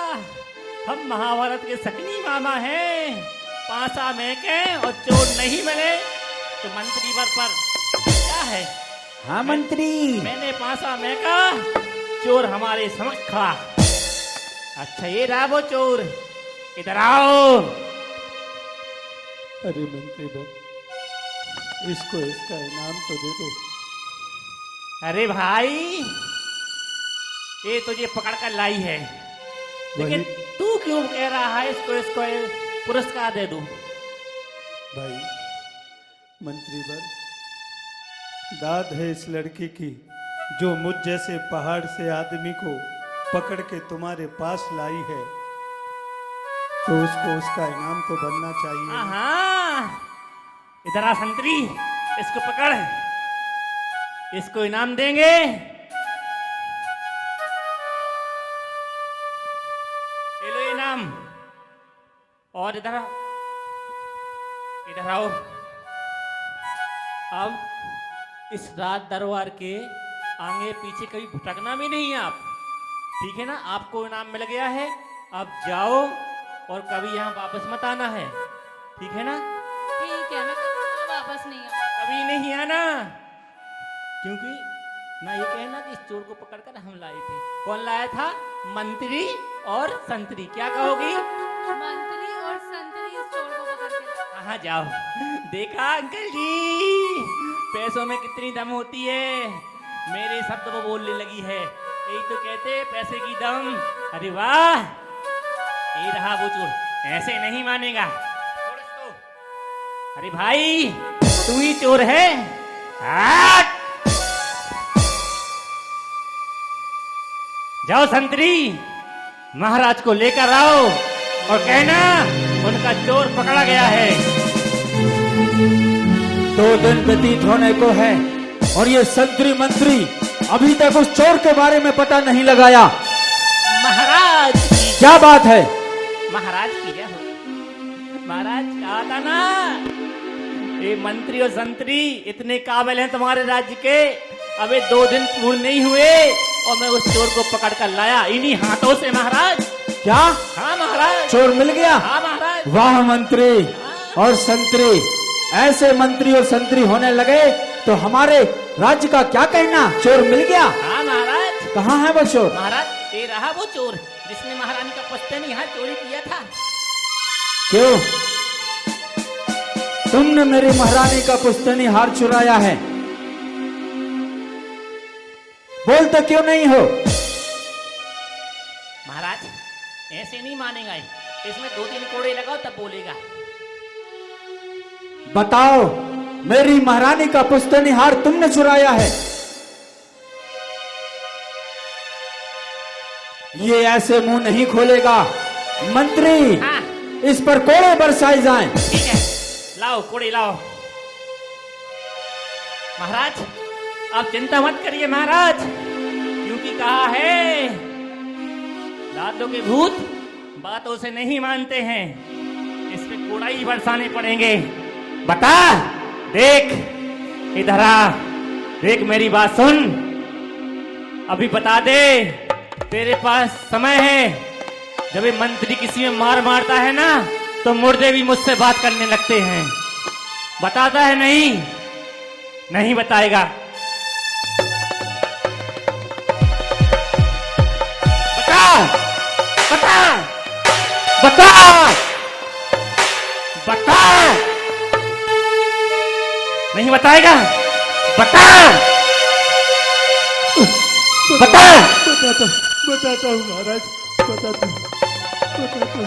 हम महाभारत के सकनी मामा हैं। पासा में के और चोर नहीं मिले तो मंत्री पर क्या है? हाँ मंत्री। मैंने पासा में का, चोर हमारे समक्ष खड़ा। अच्छा ये रहा वो चोर, इधर आओ। अरे मंत्री बन, इसको इसका इनाम तो दे दो। अरे भाई ये तुझे पकड़ कर लाई है, लेकिन तू क्यों कह रहा है इसको पुरस्कार दे दूं? भाई मंत्री बन, दाद है इस लड़की की जो मुझ जैसे पहाड़ से आदमी को पकड़ के तुम्हारे पास लाई है, तो उसको उसका इनाम तो बनना चाहिए। हाँ इधर आ संतरी, इसको पकड़, इसको इनाम देंगे। ये लो इनाम। और इधर आओ, इधर आओ। अब इस राज दरबार के आगे पीछे कभी भटकना भी नहीं आप, ठीक है ना? आपको इनाम मिल गया है, आप जाओ और कभी यहाँ वापस मत आना है, ठीक है ना? ठीक है, मैं कभी वापस नहीं आऊँ। कभी नहीं आना, क्योंकि ना ये कहना कि इस चोर को पकड़कर हम लाए थे। कौन लाया था? मंत्री और संतरी। क्या कहोगी? मंत्री और संतरी इस चोर को पकड़ के। कहाँ जाओ? देखा अंकल जी, पैसों में कितनी दम होती है। मेरे शब्द वो बोलने लगी है, यही तो कहते हैं पैसे की दम। अरे वाह, ये रहा वो चोर, ऐसे नहीं मानेगा। छोड़ इसको। अरे भाई, तू ही चोर है? हट! जाओ संतरी, महाराज को लेकर आओ और कहना उनका चोर पकड़ा गया है। 2 दिन व्यतीत होने को है और ये संतरी मंत्री अभी तक उस चोर के बारे में पता नहीं लगाया। महाराज की क्या बात है? महाराज की क्या हो? महाराज कहा था ना, ये मंत्री और संतरी इतने काबिल हैं तुम्हारे राज्य के। अबे 2 दिन पूर्ण नहीं हुए और मैं उस चोर को पकड़ कर लाया इन्हीं हाथों से महाराज। क्या? हाँ महाराज। चोर मिल गया? हाँ महाराज। वाह मंत्री और संतरी, ऐसे मंत्री और संतरी होने लगे तो हमारे राज्य का क्या कहना? चोर मिल गया? हाँ महाराज। कहाँ है वो चोर? महाराज, ये रहा वो चोर जिसने महारानी का पुस्तैन यहाँ चोरी किया था। क्यों? तुमने मेरी महारानी का पुस्तैनी हार चुराया है, बोलते क्यों नहीं हो? महाराज, ऐसे नहीं मानेगा, इसमें 2-3 कोड़े लगाओ तब बोलेगा। बताओ, मेरी महारानी का पुस्तैनी हार तुमने चुराया है? ये ऐसे मुंह नहीं खोलेगा। मंत्री, हाँ। इस पर कोड़े बरसाए जाएं। ठीक है, लाओ कोड़े लाओ। महाराज, आप चिंता मत करिए महाराज, क्योंकि कहा है लातों के भूत बातों से नहीं मानते हैं, इस पे कोड़ा ही बरसाने पड़ेंगे। बता, देख इधर आ, देख मेरी बात सुन, अभी बता दे, तेरे पास समय है। जब ये मंत्री किसी में मार मारता है ना, तो मुर्दे भी मुझसे बात करने लगते हैं। बताता है नहीं? नहीं बताएगा। बता, बता, बता, बता। नहीं बताएगा? बता, बता। बताता हूँ महाराज, बताता हूँ महाराज, बताता हूँ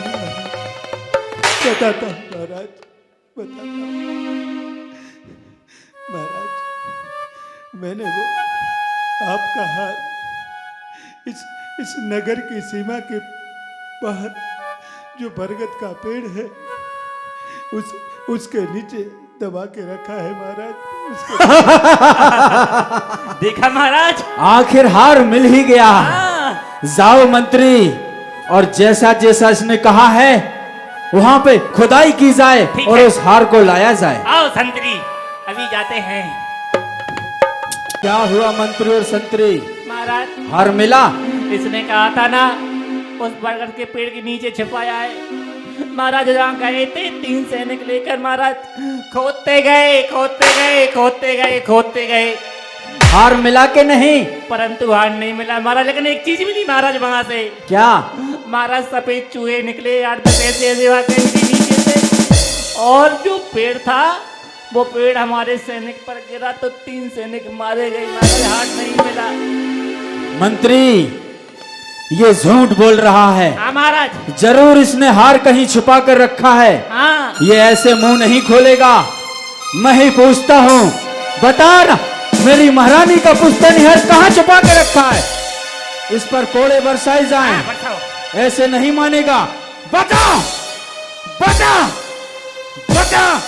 महाराज, बताता हूँ महाराज। मैंने वो आपका हार इस नगर की सीमा के बाहर जो बरगद का पेड़ है उसके नीचे दबा के रखा है महाराज। देखा महाराज, आखिर हार मिल ही गया। जाओ मंत्री, और जैसा जैसा इसने कहा है वहां पे खुदाई की जाए और उस हार को लाया जाए। आओ संतरी, अभी जाते हैं। क्या हुआ मंत्री और संतरी? महाराज, हार मिला? इसने कहा था ना उस बरगद के पेड़ के नीचे छिपाया है। महाराज जहाँ गए थे 3 सैनिक लेकर महाराज खोदते गए, खोदते गए, खोदते गए, खोदते गए। हार मिला के नहीं? परंतु हार नहीं मिला महाराज, लेकिन एक चीज मिली महाराज वहां से। क्या? महाराज सफेद चूहे निकले 8-10 ऐसे नीचे से, और जो पेड़ था वो पेड़ हमारे सैनिक पर गिरा तो 3 सैनिक मारे गए महाराज, हार नहीं मिला। मंत्री, ये झूठ बोल रहा है। हाँ महाराज। जरूर इसने हार कहीं छुपा कर रखा है। हाँ। ये ऐसे मुंह नहीं खोलेगा। मैं ही पूछता हूँ, बता ना, मेरी महारानी का पुस्तैनी हार कहाँ छुपा कर रखा है? इस पर कोड़े बरसाए जाएं। ऐसे नहीं मानेगा। बता, बता, बता,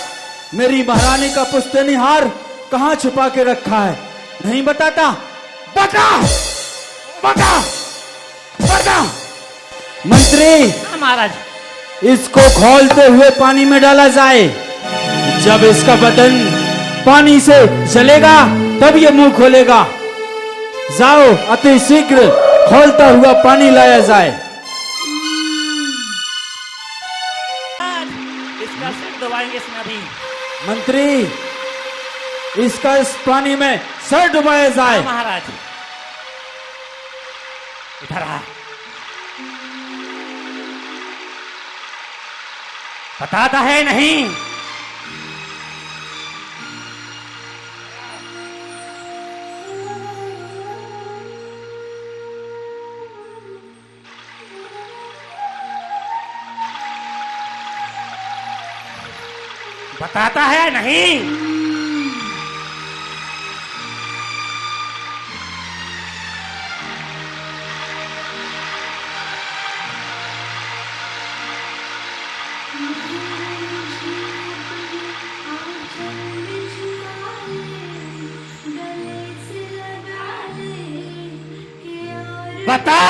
मेरी महारानी का पुस्तैनी हार कहाँ छुपा के रखा है? नहीं बताता? बता, बता, बता। मंत्री, महाराज, इसको खौलते हुए पानी में डाला जाए। जब इसका बदन पानी से जलेगा तब ये मुंह खोलेगा। जाओ अति शीघ्र खोलता हुआ पानी लाया जाए। इसका सिर दबाएंगे इसमें अभी। मंत्री इसका इस पानी में सर डुबाया जाए। महाराज इधर आ। बताता है नहीं। बताता है नहीं। बता।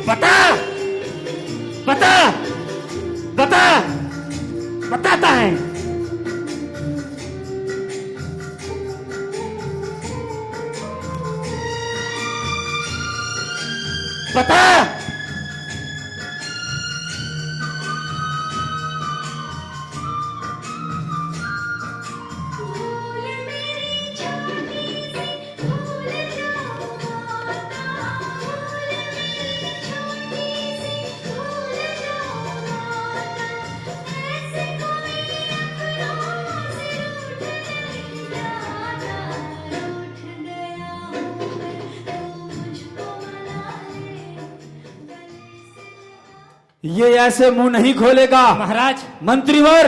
बता बता बता बताता है। बता। ये ऐसे मुंह नहीं खोलेगा। महाराज मंत्रीवर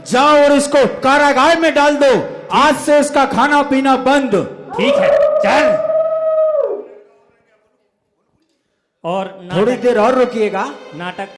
जाओ और इसको कारागार में डाल दो। आज से इसका खाना पीना बंद। ठीक है चल। और थोड़ी देर और रुकिएगा। नाटक